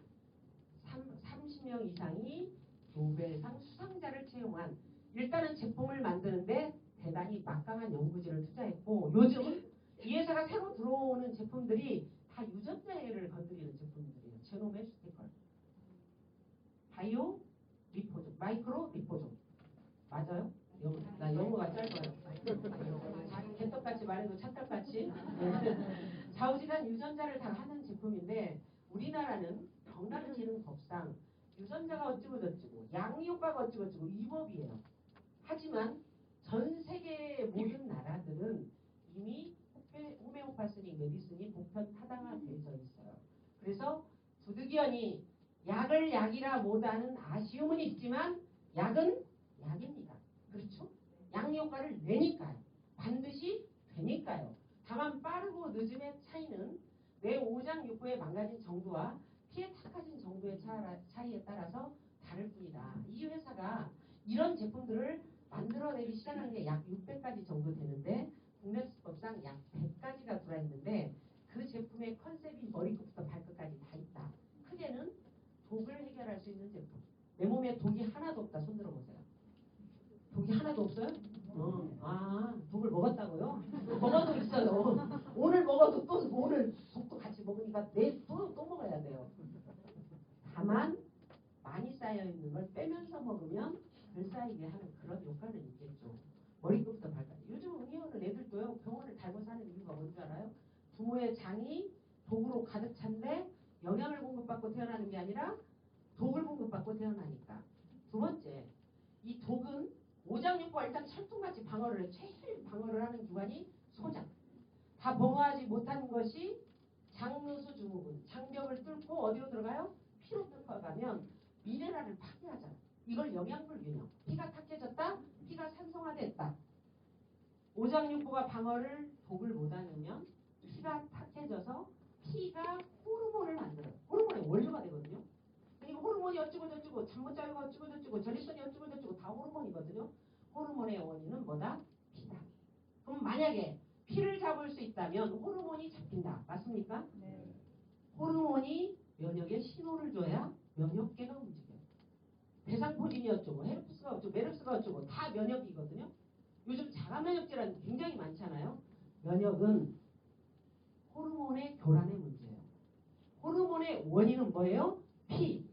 30명 이상이 노벨상 수상자를 채용한 일단은 제품을 만드는데 대단히 막강한 연구진을 투자했고 요즘 이 회사가 새로 들어오는 제품들이 다 유전자를 건드리는 제품들이에요. 제노메스티컬, 바이오 리포종, 마이크로 리포종. 맞아요? 나 영어가 짧아요. 개떡같이 말해도 찰떡같이. 좌우지간 유전자를 다 하는 제품인데 우리나라는 병나를 지는 법상 유전자가 어찌고 저찌고 양 효과가 어쩌고저쩌고 이 법이에요. 하지만 전 세계의 모든 나라들은 이미 호메오파스닉 메디슨이 보편타당화되어 있어요. 그래서 부득이하니 약을 약이라 못하는 아쉬움은 있지만 약은 약입니다. 그렇죠? 약 효과를 내니까요. 반드시 되니까요. 다만 빠르고 늦음의 차이는 뇌 오장육부의 망가진 정도와 피에 탁해진 정도의 차이에 따라서 다를 뿐이다. 이 회사가 이런 제품들을 만들어내기 시작한 게 약 600가지 정도 되는데 국내수법상 약 100가지가 들어있는데 그 제품의 컨셉이 머리끝부터 발끝까지 다 있다. 크게는 독을 해결할 수 있는 제품. 내 몸에 독이 하나도 없다. 손 들어보세요. 독이 하나도 없어요? 독을 먹었다고요? 먹어도 있어요. 오늘 먹어도 또 오늘 독도 같이 먹으니까 내일 또 먹어야 돼요. 다만 많이 쌓여있는 걸 빼면서 먹으면 덜 쌓이게 하는 그런 효과는 있겠죠. 머리끝부터 발까지. 요즘 응이오는 애들도요. 병원을 달고 사는 이유가 뭔지 알아요? 부모의 장이 독으로 가득 찬데 영양을 공급받고 태어나는 게 아니라 독을 공급받고 태어나니까. 두 번째, 이 독은 오장육부가 일단 철통같이 방어를 해. 제일 방어를 하는 기관이 소장. 다 방어하지 못하는 것이 장누수 증후군. 장벽을 뚫고 어디로 들어가요? 피로 뚫어가면 미네랄을 파괴하잖아. 이걸 영양불균형. 피가 탁해졌다. 피가 산성화됐다. 오장육부가 방어를 독을 못하면 피가 탁해져서 피가 호르몬을 만들어요. 호르몬의 원료가 되거든요. 그리고 호르몬이 어쩌고저쩌고 잠못자유가 어쩌고저쩌고 전립선이 어쩌고저쩌고 다 호르몬이거든요. 호르몬의 원인은 뭐다? 피다. 그럼 만약에 피를 잡을 수 있다면 호르몬이 잡힌다. 맞습니까? 네. 호르몬이 면역에 신호를 줘야 면역계가 움직여요. 대상포진이 어쩌고 헤르페스가 어쩌고 메르스가 어쩌고 다 면역이거든요. 요즘 자가면역질환 굉장히 많잖아요. 면역은 호르몬의 교란의 문제예요. 호르몬의 원인은 뭐예요? 피.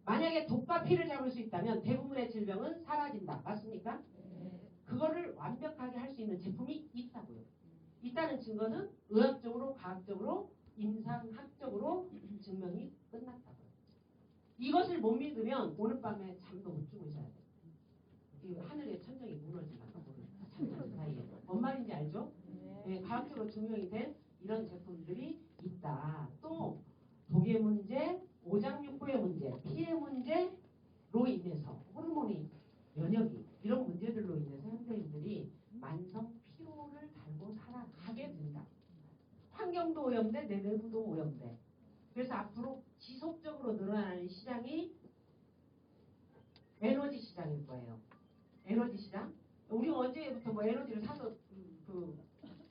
만약에 독과 피를 잡을 수 있다면 대부분의 질병은 사라진다. 맞습니까? 그거를 완벽하게 할 수 있는 제품이 있다고요. 있다는 증거는 의학적으로, 과학적으로, 임상학적으로 증명이 끝났다고요. 이것을 못 믿으면 오늘 밤에 잠도 못 주무셔야 돼요. 이 하늘의 천정이 무너지면 잠자는 사이에. 뭔 말인지 알죠? 네, 과학적으로 증명이 된 이런 제품들이 있다. 또 독의 문제, 오장육부의 문제, 피의 문제로 인해서 호르몬이, 면역이 이런 문제들로 인해서 현대인들이 만성 피로를 달고 살아가게 된다. 환경도 오염돼, 내 내부도 오염돼. 그래서 앞으로 지속적으로 늘어나는 시장이 에너지 시장일 거예요. 에너지 시장? 우리가 언제부터 뭐 에너지를 사서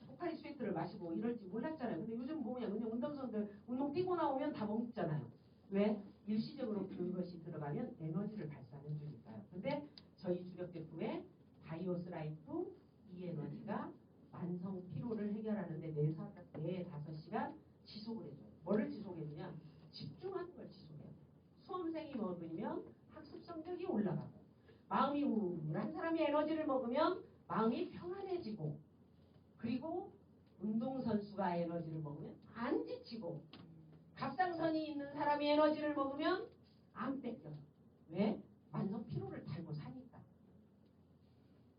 포카리 스웨트를 마시고 이럴지 몰랐잖아요. 근데 요즘 뭐냐, 그냥 운동선들 운동 뛰고 나오면 다 먹잖아요. 왜? 일시적으로 그것이 들어가면 에너지를 발산해 주니까요. 근데 저희 주력 제품의 바이오스 라이프 이 에너지가 만성 피로를 해결하는데 4-5시간 지속을 해줘요. 뭐를 지속해주냐? 집중하는 걸 지속해요. 수험생이 먹으면 학습 성적이 올라가고, 마음이 우울한 사람이 에너지를 먹으면 마음이 평안해지고, 그리고 운동선수가 에너지를 먹으면 안 지치고, 갑상선이 있는 사람이 에너지를 먹으면 안 뺏겨요. 왜? 만성 피로를 달고 사니까.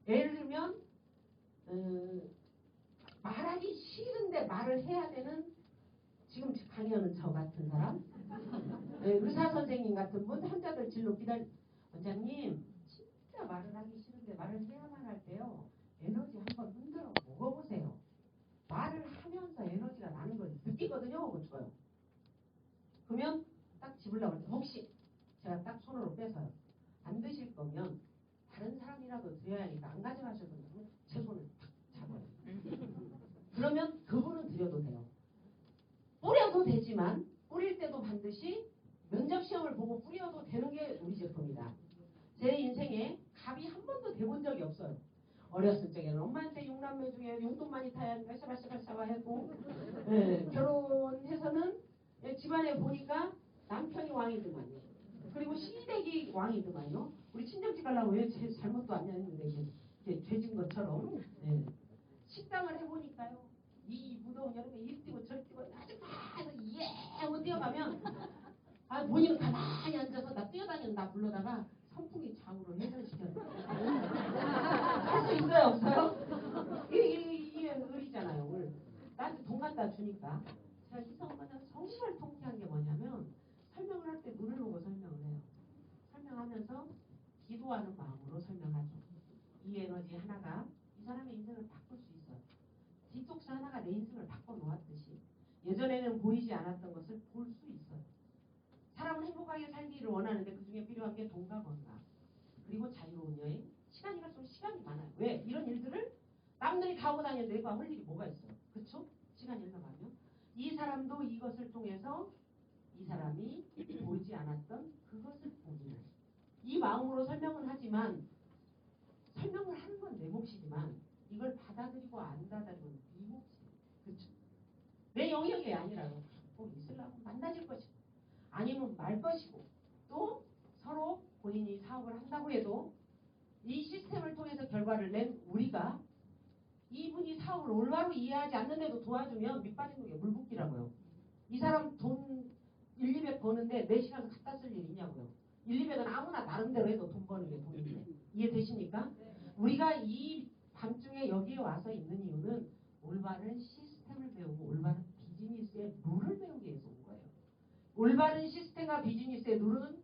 예를 들면 말하기 싫은데 말을 해야 되는, 지금 강의하는 저 같은 사람, 의사 선생님 같은 분, 환자들 진로 원장님 진짜 말을 하기 싫은데 말을 해야만 할 때요, 에너지 한번 흔들어 먹어보세요. 말을 하면서 에너지가 나는 걸 느끼거든요. 그렇죠? 그러면 딱 집으려고 할 때 혹시 제가 딱 손으로 빼서요, 안 드실 거면 다른 사람이라도 드려야 하니까 안 가져가셔도 되고 제 손을 탁 잡아요. 그러면 그분은 드려도 돼요. 뿌려도 되지만 뿌릴 때도 반드시 면접 시험을 보고 뿌려도 되는 게 우리 제품이다. 제 인생에 갑이 한 번도 돼본 적이 없어요. 어렸을 적에는 엄마한테 6남매 중에 용돈 많이 타야 하니까 샤바샤바샤바 했고, 결혼해서는 집안에 보니까 남편이 왕이더만요. 그리고 시댁이 왕이더만요. 우리 친정집 가려고 왜 잘못도 안 했는데 이게 죄진 것처럼. 식당을 해보니까요, 이 무더운 여름에 일 뛰고 절 뛰고 아주 막 하고 뛰어가면 본인은 가만히 앉아서 나 뛰어다니는 나 불러다가 선풍기 장으로 회전시켰는데 할 수 있어요 없어요? 이게 을이잖아요. 을. 나한테 돈 갖다 주니까 제가 희성어머니가 정말 통쾌한 게 뭐냐면 설명을 할 때 눈을 보고 설명을 해요. 설명하면서 기도하는 마음으로 설명하죠. 이 에너지 하나가 이 사람의 인생을 바꿀 수 있어요. 디톡스 하나가 내 인생을 바꿔놓았듯이 예전에는 보이지 않았던 것을 볼 수 있어요. 사람은 행복하게 살기를 원하는데 그 중에 필요한 게 돈과 건강 그리고 자유로운 여행 시간이 갈수록 시간이 많아요. 왜? 이런 일들을 남들이 다 하고 다니는데 내가 할 일이 뭐가 있어요. 그렇죠? 시간이 흘러가면 이 사람도 이것을 통해서 이 사람이 보이지 않았던 그것을 보기를 이 마음으로 설명은 하지만 설명을 하는 건 내 몫이지만 이걸 받아들이고 안 받아들이고 네 몫이에요. 그렇죠? 내 영역이 아니라고 꼭 있으려고 만나질 것이고 아니면 말 것이고 또 서로 본인이 사업을 한다고 해도 이 시스템을 통해서 결과를 낸 우리가 이분이 사업을 올바로 이해하지 않는데도 도와주면 밑빠진 게 물붓기라고요. 이 사람 돈 1, 200 버는데 4시간 갖다 쓸 일 있냐고요. 1, 200은 아무나 나름대로 해도 돈 버는 게 돈인데. 이해되십니까? 우리가 이 밤중에 여기에 와서 있는 이유는 올바른 시스템을 배우고 올바른 비즈니스의 룰을 배우기 위해서 온 거예요. 올바른 시스템과 비즈니스의 룰은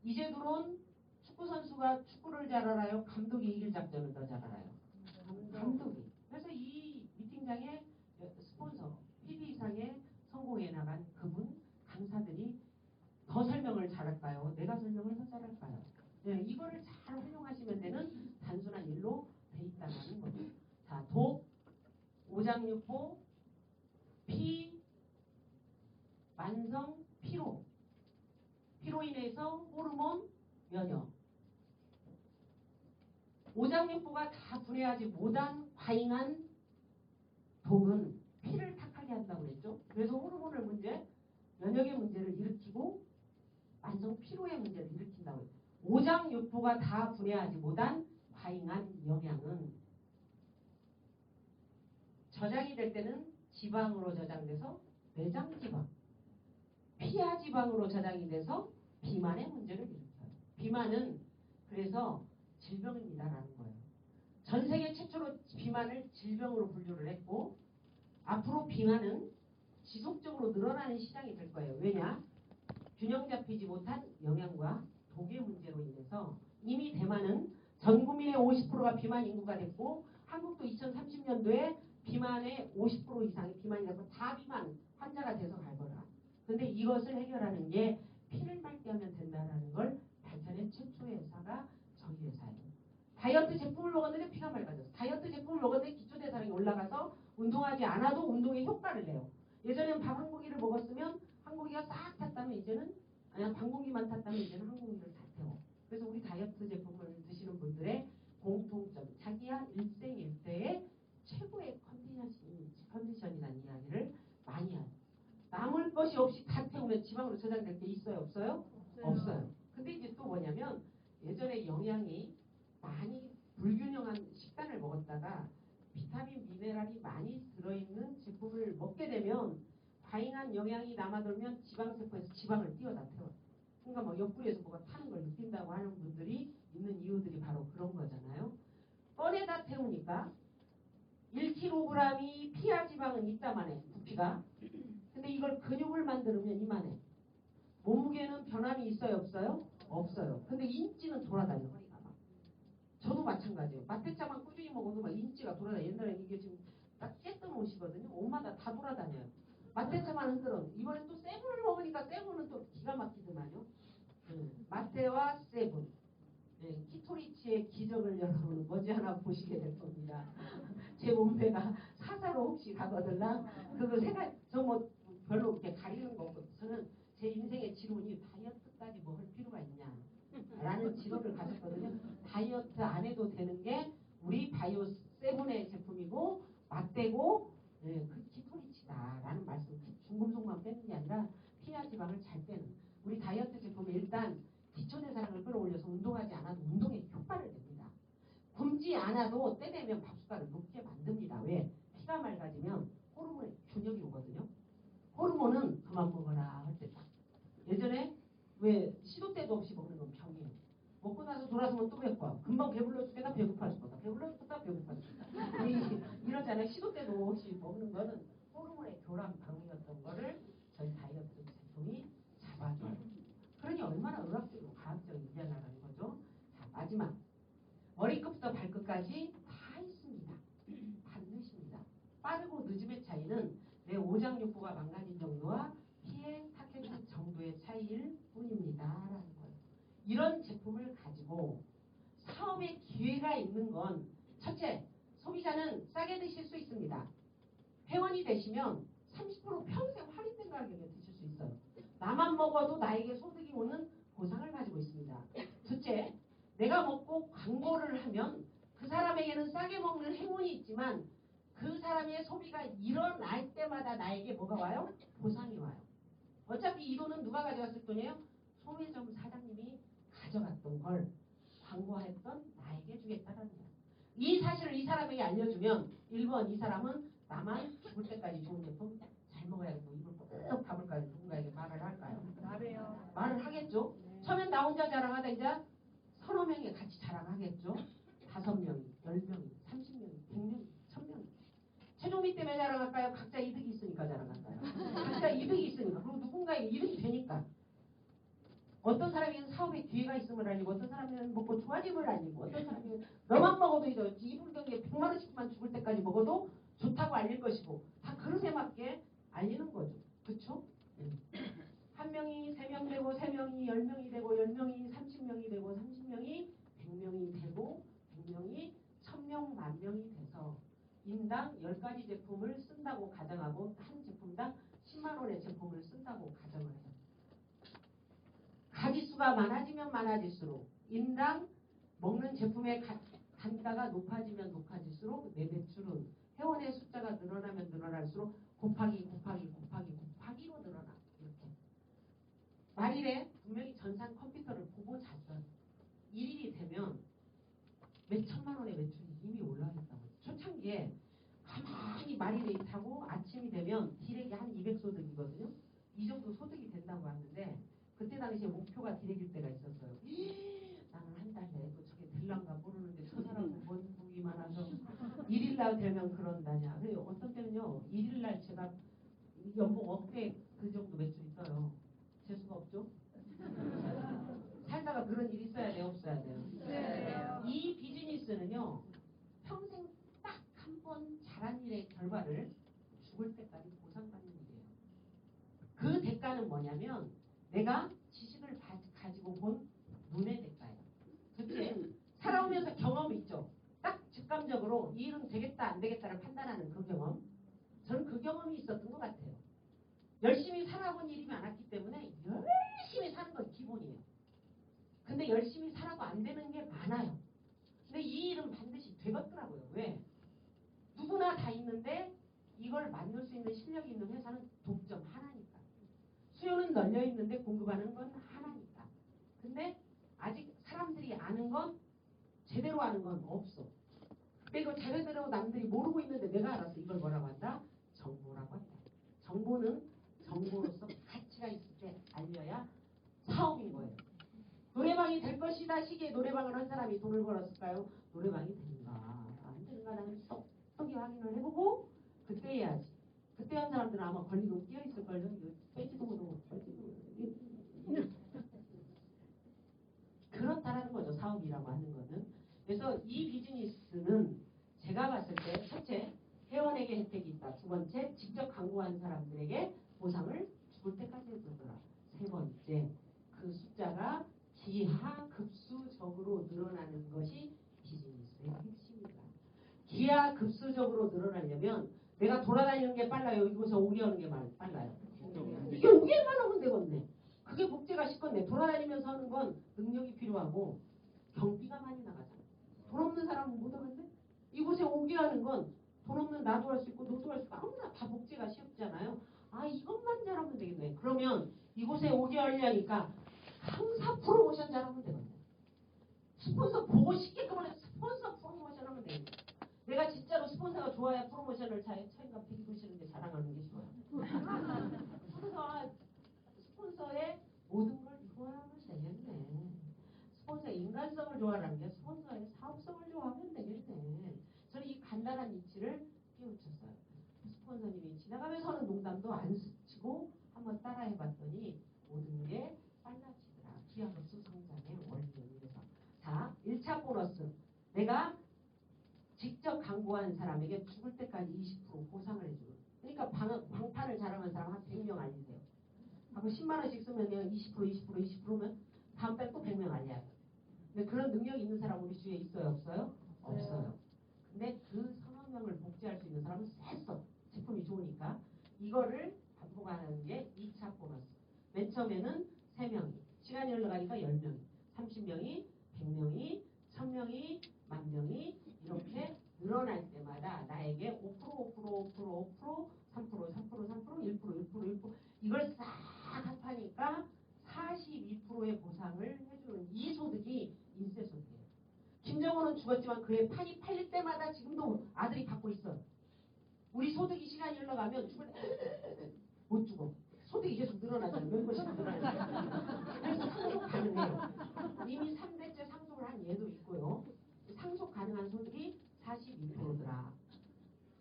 이제 들어온 축구선수가 축구를 잘 알아요? 감독이 이길 작전을 더 잘 알아요? 감독이. 그래서 이 미팅장의 스폰서, PD 이상의 성공해 나간 그분, 강사들이 더 설명을 잘할까요? 내가 설명을 더 잘할까요? 네, 이거를 잘 활용하시면 되는 단순한 일로 돼 있다는 거죠. 자, 독, 오장육부, 피, 만성, 피로. 피로 인해서 호르몬, 면역. 오장육부가 다 분해하지 못한 과잉한 독은 피를 탁하게 한다고 그랬죠. 그래서 호르몬의 문제, 면역의 문제를 일으키고 만성 피로의 문제를 일으킨다고 해요. 오장육부가 다 분해하지 못한 과잉한 영양은 저장이 될 때는 지방으로 저장돼서 내장지방, 피하지방으로 저장이 돼서 비만의 문제를 일으켜요. 비만은 그래서 질병입니다라는 거예요. 전 세계 최초로 비만을 질병으로 분류를 했고 앞으로 비만은 지속적으로 늘어나는 시장이 될 거예요. 왜냐? 균형 잡히지 못한 영양과 독의 문제로 인해서 이미 대만은 전 국민의 50%가 비만 인구가 됐고 한국도 2030년도에 비만의 50% 이상이 비만이 돼서 다 비만 환자가 돼서 갈 거라. 근데 이것을 해결하는 게 피를 맑게 하면 된다는 걸 발견한 최초의 회사가 저희 회사예요. 다이어트 제품을 먹었는데 피가 맑아졌어. 다이어트 제품을 먹었는데 기초대사량이 올라가서 운동하지 않아도 운동에 효과를 내요. 예전에는 밥 한 공기를 먹었으면 한 공기가 싹 탔다면 이제는 아니 반 공기만 탔다면 이제는 한 공기를 다 태워. 그래서 우리 다이어트 제품을 드시는 분들의 공통점 자기야 일생일대의 최고의 컨디션이라는 이야기를 많이 하죠. 남을 것이 없이 다 태우면 지방으로 저장될 게 있어요? 없어요? 없어요. 근데 이제 또 뭐냐면 예전에 영양이 많이 불균형한 식단을 먹었다가 비타민, 미네랄이 많이 들어있는 제품을 먹게 되면 과잉한 영양이 남아돌면 지방세포에서 지방을 띄워다 태워요. 그러니까 뭐 옆구리에서 뭐가 타는 걸 느낀다고 하는 분들이 있는 이유들이 바로 그런 거잖아요. 꺼내다 태우니까 1kg이 피하 지방은 있다만해 부피가. 근데 이걸 근육을 만들면 이만해. 몸무게는 변함이 있어요? 없어요? 없어요. 근데 인지는 돌아다녀 허리가 막. 저도 마찬가지예요. 마태차만 꾸준히 먹어도 막 인지가 돌아다녀. 옛날에 이게 지금 딱 쬐뜬 옷이거든요. 옷마다 다 돌아다녀요. 마태차만 흔들어. 이번에 또 세븐을 먹으니까 세븐은 또 기가 막히더만요. 마태와 세븐. 네, 키토리치의 기적을 여러분 머지않아 보시게 될 겁니다. 제 몸매가 사사로 혹시 가거들랑 그거 생각 저 뭐 별로 그렇게 가리는 거 없고 저는 제 인생의 지론이 다이어트까지 뭐 할 필요가 있냐 라는 지론을 가졌거든요. 다이어트 안 해도 되는 게 우리 바이오 세븐의 제품이고 맞대고 네, 그 키토리치다 라는 말씀. 중금속만 빼는 게 아니라 피하 지방을 잘 빼는 우리 다이어트 제품이 일단 기초대사량을 끌어올려서 운동하지 않아도 운동에 효과를 냅니다. 굶지 않아도 때 되면 밥숟가락을 녹게 만듭니다. 왜? 피가 맑아지면 호르몬의 균형이 오거든요. 호르몬은 그만 먹어라 할 때 딱. 예전에 왜 시도 때도 없이 먹는 건 병이에요. 돌아서면 또 배고파. 금방 배불러 죽겠다 배고파 죽겠다. 배불러 죽겠다 배고파 죽겠다. 이러잖아요. 시도 때도 혹시 먹는 거는 호르몬의 교란 방이었던 거를 저희 다이어트 제품이 잡아줘요. 그러니 얼마나 의학적이고 과학적인 일이냐라는 거죠. 자, 마지막. 머리끝부터 발끝까지 다 있습니다. 반드시입니다. 빠르고 늦음의 차이는 내 오장육부가 망가진 정도와 피의 타켓 정도의 차이일 뿐입니다. 라는 거예요. 이런 제품을 가지고 사업의 기회가 있는 건 첫째, 소비자는 싸게 드실 수 있습니다. 회원이 되시면 30% 평생 할인된 가격에 드실 수 있어요. 나만 먹어도 나에게 소득이 오는 보상을 가지고 있습니다. 둘째, 내가 먹고 광고를 하면 그 사람에게는 싸게 먹는 행운이 있지만 그 사람의 소비가 일어날 때마다 나에게 뭐가 와요? 보상이 와요. 어차피 이 돈은 누가 가져갔을 돈이에요? 소매점 사장님이 가져갔던 걸 광고했던 나에게 주겠다는 거예요. 이 사실을 이 사람에게 알려주면 1번 이 사람은 나만 죽을 때까지 좋은 제품 잘 먹어야겠고 입을 꼭 다물까요? 누군가에게 말을 할까요? 말해요. 말을 하겠죠. 처음엔 나 혼자 자랑하다 이제 서너 명이 같이 자랑하겠죠. 5명이, 10명이, 30명이, 100명이, 1000명이. 최종비 때문에 자랑할까요? 각자 이득이 있으니까 자랑할까요? 각자 이득이 있으니까. 그리고 누군가에게 이득이 되니까. 어떤 사람에게는 사업의 기회가 있음을 알리고 어떤 사람에게는 먹고 좋아짐을 알리고 어떤 사람에게는 너만 먹어도 이제 이불 경기에 100만 원씩만 죽을 때까지 먹어도 좋다고 알릴 것이고 다 그릇에 맞게 알리는 거죠. 그렇죠? 한 명이 3명 되고 3명이 10명이 되고 10명이 30명이 되고 30명이 100명이 되고 100명이 1000명, 10,000명이 돼서 인당 10가지 제품을 쓴다고 가정하고 한 제품당 10만 원의 제품을 쓴다고 가정을 해요. 가지수가 많아지면 많아질수록 인당 먹는 제품의 단가가 높아지면 높아질수록 내 매출은 회원의 숫자가 늘어나면 늘어날수록 곱하기 곱하기로 늘어나. 이렇게. 말일에 분명히 전산 컴퓨터를 보고 잤어요. 1일이 되면 몇 천만 원의 매출이 이미 올라와 있다고. 초창기에 가만히 말일에 타고 아침이 되면 디렉이 한 200소득이거든요. 이 정도 소득이 된다고 하는데 그때 당시에 목표가 디렉일 때가 있었어요. 나는 한 달 내에 또 저게 될란가 모르는데 저 사람은 뭔 복이 많아서 1일날 되면 그런다냐. 그리고 어떤 때는요. 1일날 제가 연봉 억대 그 정도 매출이 떠요. 재수가 없죠? 살다가 그런 일이 있어야 돼요? 없어야 돼요? 네. 이 비즈니스는요. 평생 딱 한 번 잘한 일의 결과를 죽을 때까지 보상받는 일이에요. 그 대가는 뭐냐면 내가 지식을 가지고 본 눈의 대가예요. 둘째, 살아오면서 경험이 있죠. 딱 직감적으로 이 일은 되겠다 안 되겠다를 판단하는 그 경험. 저는 그 경험이 있었던 것 같아요. 열심히 살아본 일이 많았기 때문에 열심히 사는 건 기본이에요. 근데 열심히 살아도 안 되는 게 많아요. 근데 이 일은 반드시 되겠더라고요. 왜? 누구나 다 있는데 이걸 만들 수 있는 실력이 있는 회사는 독점 하나니까. 수요는 널려 있는데 공급하는 건 하나니까. 근데 아직 사람들이 아는 건 제대로 아는 건 없어. 근데 이거 제대로 남들이 모르고 있는데 내가 알아서 이걸 뭐라고 한다? 정보라고 한다. 정보는 정보로서 가치가 있을 때 알려야 사업인 거예요. 노래방이 될 것이다 시기에 노래방을 한 사람이 돈을 벌었을까요? 노래방이 되는가 안 되는가 나는 똑똑히 확인을 해보고 그때 해야지. 그때 한 사람들은 아마 걸리고 끼어있을걸요. 빼지도 못하고 그렇다라는 거죠. 사업이라고 하는 거는. 그래서 이 비즈니스는 제가 봤을 때 첫째 회원에게 혜택이 있다. 두 번째 직접 광고한 사람들에게 보상을 죽을 때까지 해주더라. 세 번째 그 숫자가 기하급수적으로 늘어나는 것이 비즈니스의 핵심이다. 기하급수적으로 늘어나려면 내가 돌아다니는 게 빨라요. 이곳에 오게 하는 게 빨라요. 이게 오게만 하면 되겠네. 그게 복제가 쉽겠네. 돌아다니면서 하는 건 능력이 필요하고 경비가 많이 나가잖아. 돈 없는 사람은 못 하는데 이곳에 오게 하는 건 돈 없는 나도 할 수 있고 너도 할 수 있고 아무나 다 복제가 쉽잖아요. 아 이것만 잘하면 되겠네. 그러면 이곳에 오게 하려니까 강사 프로모션 잘하면 되겠네. 스폰서 보고 싶게끔 하는 스폰서 프로모션 하면 되겠네. 내가 진짜로 스폰서가 좋아야 프로모션을 차인감 되게 보시는데 자랑하는 게 좋아요. 스폰서의 모든 걸 이거 하면 되겠네. 스폰서의 인간성을 사업성을 좋아하는 게 스폰서의 사업성을 좋아하면 되겠네. 저는 이 간단한 이치를 끼우쳤어요. 스폰서님이 지나가면서는 농담도 안 치고 한번 따라해봤더니 모든 게 빨라지더라. 기하급수 성장의 원리에 의해서. 자, 1차 보너스. 내가 직접 광고한 사람에게 죽을 때까지 20% 보상을 해주는. 그러니까 방판을 자랑한 사람 한 100명 알리세요. 하고 10만 원씩 쓰면 내가 20%면 다음 달 또 100명 알려야 돼. 근데 그런 능력이 있는 사람 우리 주위에 있어요? 없어요? 없어요. 근데 그 서너 명을 복제할 수 있는 사람은 셌어. 제품이 좋으니까. 이거를 반복하는 게 2차 보너스. 맨 처음에는 3명이, 시간이 흘러가니까 10명이, 30명이, 100명이, 1000명이, 10,000명이 이렇게 늘어날 때마다 나에게 5%, 3%, 1% 이걸 싹 합하니까 42%의 보상을 해주는 이 소득이 인세 소득이에요. 김정은은 죽었지만 그의 판이 팔릴 때마다 지금도 아들이 받고 있어. 우리 소득이 시간이 흘러가면 죽을 때 못 죽어. 소득이 계속 늘어나잖아요. 몇 번씩 늘어나잖아요. 그래서 상속 가능해요. 이미 3대째 상속을 한 예도 있고요. 상속 가능한 소득이 42%더라.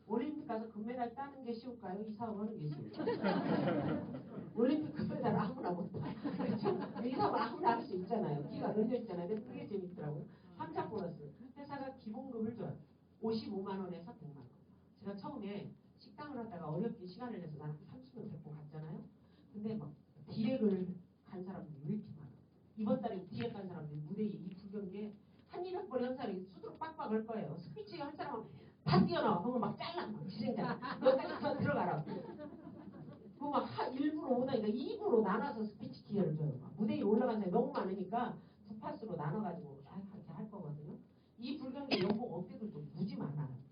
올림픽 가서 금메달 따는 게 쉬울까요? 이 사업 하는 게 쉬울까요? 올림픽 금메달 아무나 못 따. 그렇죠? 이 사업 아무나 할 수 있잖아요. 기가 열려 있잖아요. 근데 그게 재밌더라고요. 3차 보너스. 회사가 기본급을 줘요. 55만 원에서 100만 원. 제가 처음에 식당을 하다가 어렵게 시간을 내서 나는 30명 데리고 갔잖아요. 근데 막 디렉을 간 사람들이 왜 이렇게 많아? 이번 달에 디렉 간 사람들이 무대에 이 불경기에 한 200번에 한 사람이 수두룩 빡빡 할 거예요. 스피치 할 사람은 다 뛰어나와. 그러면 막 잘라. 막 지생자. 여기까지 더 들어가라고. 그거 막 일부러 오다니까 2부로 나눠서 스피치 기회를 줘요. 막 무대 위에 올라간 사람이 너무 많으니까 두 파스로 나눠가지고 이렇게 할 거거든요. 이 불경기 연봉 업계들도 무지 많아요.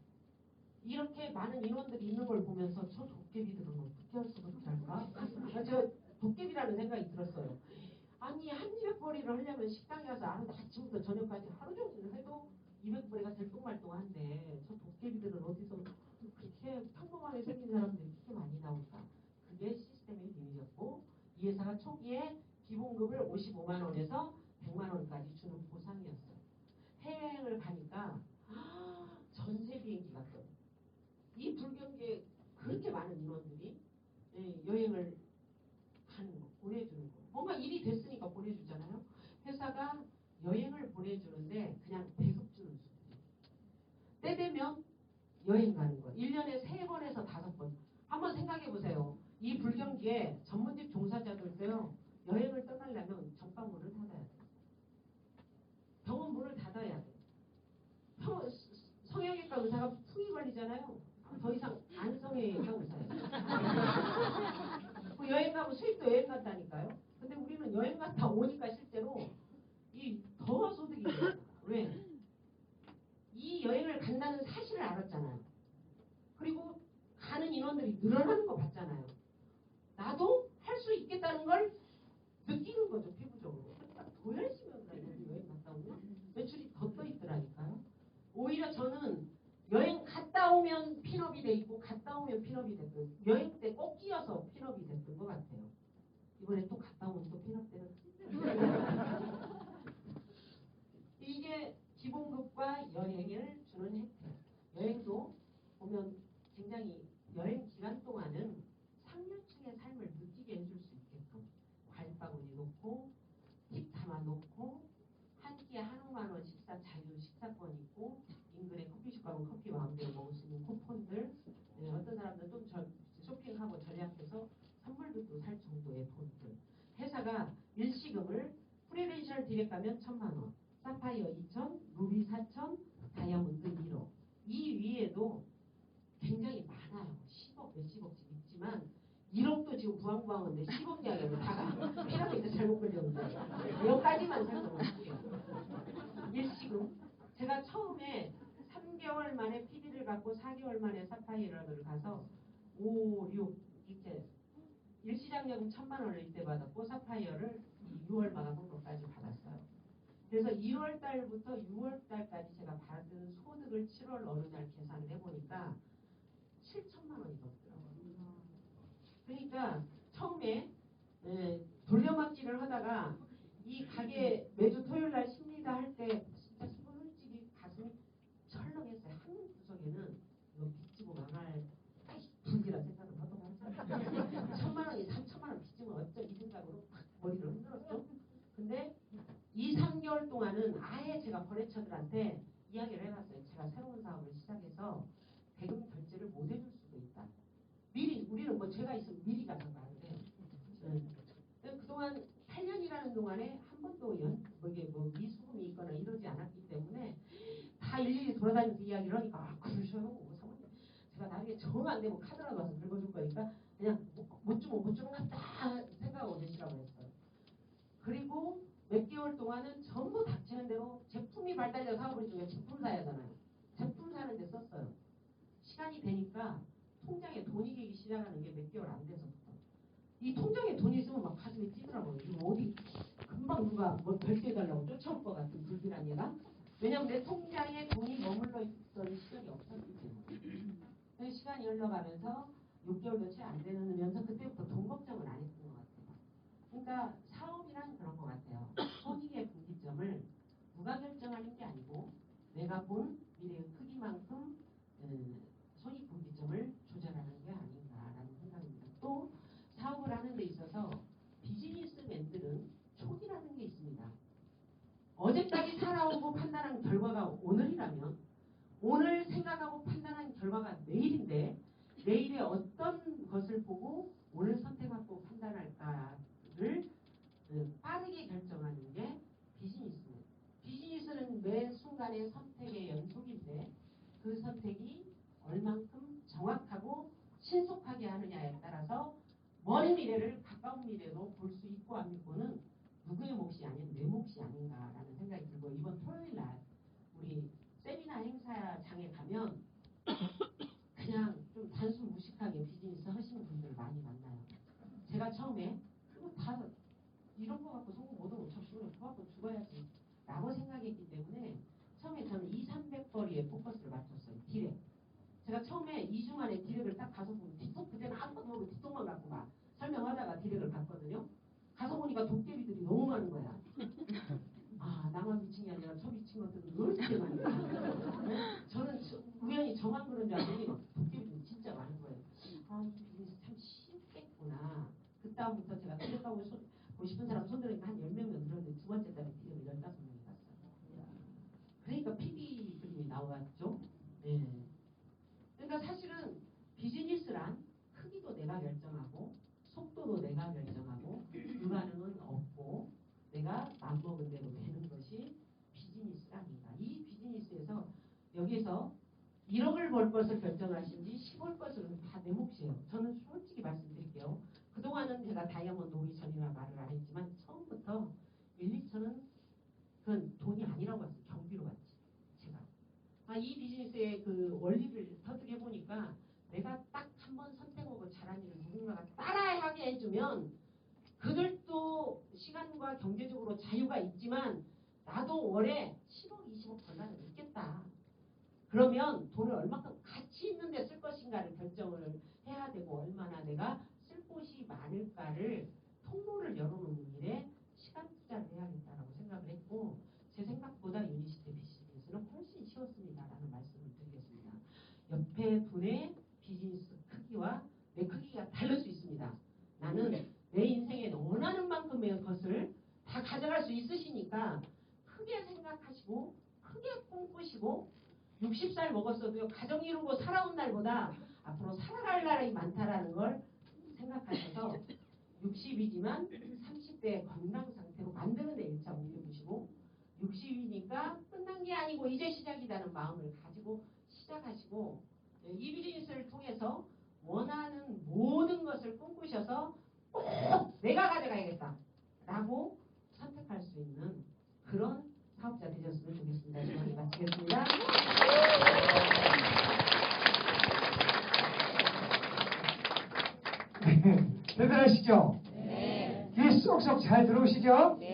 이렇게 많은 인원들이 있는 걸 보면서 저 도깨비들은 어떻게 할 수밖에 할까? 저 도깨비라는 생각이 들었어요. 아니 한 200벌이를 하려면 식당에 가서 아침부터 저녁까지 하루 종일 해도 200벌이가 들똥말똥한데 저 도깨비들은 어디서 그렇게 평범하게 생긴 사람들이 그렇게 많이 나올까? 그게 시스템의 비밀이었고 이 회사가 초기에 기본급을 55만 원에서 100만 원까지 주는 보상이었어요. 해외여행을 가니까 전세 비행기 같거든요. 이 불경기에 그렇게 많은 인원들이 여행을 가는 거, 보내주는 거. 뭔가 일이 됐으니까 보내주잖아요. 회사가 여행을 보내주는데 그냥 배급 주는 수준이에요. 때 되면 여행 가는 거. 1년에 3번에서 5번. 한번 생각해 보세요. 이 불경기에 전문직 종사자들도요. 여행을 떠나려면 전방문을 닫아야 돼요. 병원 문을 닫아야 돼요. 성형외과 의사가 풍이 걸리잖아요. 더 이상 안 성형외과 의사예요. 그 여행 가면 수입도 여행 갔다니까요. 근데 우리는 여행 갔다 오니까 실제로 이 더 소득이 돼요. 왜? 이 여행을 간다는 사실을 알았잖아요. 그리고 가는 인원들이 늘어나는 거 봤잖아요. 나도 할 수 있겠다는 걸 느끼는 거죠, 피부적으로. 그러니까 더 열심히 한다, 여행 갔다 오면. 매출이 더 떠 있더라니까요. 오히려 저는 여행 갔다 오면 핀업이 돼 있고 갔다 오면 핀업이 됐던 여행 때 꼭 끼어서 핀업이 됐던 것 같아요. 이번에 또 갔다 오면 또 핀업 되는 이게 기본급과 여행을 주는 혜택. 여행도 보면 굉장히 여행 기간 동안은 상류층의 삶을 느끼게 해줄 수 있게끔 과일바구니 놓고 팁 담아 놓고 한 끼에 한 5만 원 식사 자유 식사권 있고 인근에 커피숍 가면 커피 마음대로 먹을 수 있는 쿠폰들 어떤 사람들은 좀 쇼핑하고 전략해서 선물도 살 정도의 돈들 회사가 일시금을 프리랜시얼 디렉 가면 1,000만 원 사파이어 2,000 루비 4,000 다이아몬드 1억 이 위에도 굉장히 많아요. 10억 몇십억씩 있지만 1억도 지금 부황부황한데 10억 이야기하면 다가 피라미드 잘못 걸렸는데 여기까지만 설명할게요. 일시금 제가 처음에 3개월 만에 PD를 갖고 4개월 만에 사파이어를 가서 5, 6 이렇게 일시장려금 1,000만 원을 이때 받았고 사파이어를 6월 마감으로까지 받았어요. 그래서 1월 달부터 6월 달까지 제가 받은 소득을 7월 어느 날 계산을 해보니까 7천만 원이 넘더라고요. 그러니까 처음에 돌려막기를 하다가 이 가게 매주 토요일 날 심리 대박이다 할 때 진짜 솔직히 가슴이 철렁했어요. 한 구석에는 이거 빚지고 망할 불길한 생각을 하던 하잖아요. 1,000만 원이 3,000만 원 빚지면 어쩌 이 생각으로 막 머리를 흔들었죠. 근데 2, 3개월 동안은 아예 제가 거래처들한테 이야기를 해놨어요. 제가 새로운 사업을 시작해서 대금 결제를 못 해줄 수도 있다. 미리 우리는 뭐 제가 있으면 미리 가서 말을 해요. 그동안 8년이라는 동안에 한 번도 미수금이 있거나 이러지 않았기 때문에 다 일일이 돌아다니면서 이야기를 하니까 아 그러셔요. 사모님 제가 나중에 정 안 되면 카드라도 와서 긁어줄 거니까 그냥 못 주면 못 주는 것 같다 생각하고 계시라고 했어요. 그리고 몇 개월 동안은 전부 닥치는 대로 제품이 발달된 사업을 중에 제품 사야 하잖아요. 제품 사는 데 썼어요. 시간이 되니까 통장에 돈이 개기 시작하는 게 몇 개월 안 돼서부터 이 통장에 돈이 있으면 막 가슴이 뛰더라고요. 이거 어디 금방 누가 뭐 결제해달라고 쫓아올 것 같은 불길한 얘가. 왜냐면 내 통장에 돈이 머물러 있던 시절이 없었기 때문에. 시간이 흘러가면서 6개월도 채 안 되면서 그때부터 돈 걱정을 안 했던 것 같아요. 그러니까 사업이란 그런 것 같아요. 손익의 분기점을 누가 결정하는 게 아니고 내가 본 미래의 크기만큼 손익 분기점을 조절하는 게 아닌가라는 생각입니다. 또 사업을 하는 데 있어서 비즈니스맨들은 촉이라는 게 있습니다. 어제까지 살아오고 판단한 결과가 오늘이라면 오늘 생각하고 판단한 결과가 내일인데 내일에 어떤 것을 보고 오늘 선택하고 판단할까를 빠르게 결정하는 게 비즈니스입니다. 비즈니스는 매 순간의 선택의 연속인데 그 선택이 얼만큼 정확하고 신속하게 하느냐에 따라서 먼 미래를 가까운 미래로 볼 수 있고 안 있고는 누구의 몫이 아닌 내 몫이 아닌가라는 생각이 들고 이번 토요일 날 우리 세미나 행사장에 가면 그냥 좀 단순 무식하게 비즈니스 하시는 분들 많이 만나요. 제가 처음에 그거 다 이런 거 갖고 성공 못하고 접수를 그거 죽어야지 라고 생각했기 때문에 처음에 저는 2, 300거리에 포커스를 맞췄어요. 디렉. 제가 처음에 2주 만에 디렉을 딱 가서 보면 그때는 아무것도 모르고 뒷통만 갖고 막 설명하다가 디렉을 봤거든요. 가서 보니까 도깨비들이 너무 많은 거야. 아 나만 미친 게 아니라 저 미친 것들은 그렇게 많아요. 저는 우연히 저만 그런 줄 알았더니 도깨비들이 진짜 많은 거예요. 아 이 비즈니스 참 쉽겠구나. 그 다음부터 제가 디렉하고 싶은 사람 손들으니까 한 10명은 들었는데 두 번째 달에 디렉을 15명이 갔어요. 그러니까 PB 그림이 나왔죠. 네. 그러니까 사실은 비즈니스란 크기도 내가 결정하고 속도도 내가 결정하고 불가능은 없고 내가 맘먹은 대로 되는 것이 비즈니스가 아닌가. 이 비즈니스에서 여기에서 1억을 벌 것을 결정하신지 10억 것은 다 내 몫이에요. 저는 솔직히 말씀드릴게요. 그동안은 제가 다이아몬드 오기 전이라 말을 안 했지만 처음부터 1, 2천은 그건 돈이 아니라고 봤어요. 경비로 봤지. 제가. 이 비즈니스의 그 원리를 터득해 보니까 내가 딱 한 번 선택하고 잘한 일을 누군가가 따라하게 해주면 그들도 시간과 경제적으로 자유가 있지만 나도 월에 10억, 20억 벌라는 있겠다. 그러면 돈을 얼마큼 가치 있는 데 쓸 것인가를 결정을 해야 되고 얼마나 내가 쓸 곳이 많을까를 통로를 열어놓는 일에 시간 투자를 해야겠다라고 생각을 했고 제 생각보다 유니시티 비즈니스는 훨씬 쉬웠습니다라는 말씀을 드리겠습니다. 옆에 분의 비즈니스 크기와 내 크기가 다를 수 있습니다. 나는 내 인생에 원하는 만큼의 것을 다 가져갈 수 있으시니까 크게 생각하시고 크게 꿈꾸시고 60살 먹었어도 가정 이루고 살아온 날보다 앞으로 살아갈 날이 많다라는 걸 생각하셔서 60이지만 30대의 건강 상태로 만드는 데 일차 올려보시고 60이니까 끝난 게 아니고 이제 시작이라는 마음을 가지고 시작하시고 이 비즈니스를 통해서 원하는 모든 것을 꿈꾸셔서 꼭 내가 가져가야겠다 라고 선택할 수 있는 그런 사업자 되셨으면 좋겠습니다. 시간이 마치겠습니다. 대단하시죠? 네. 귀 쏙쏙 잘 들어오시죠? 네.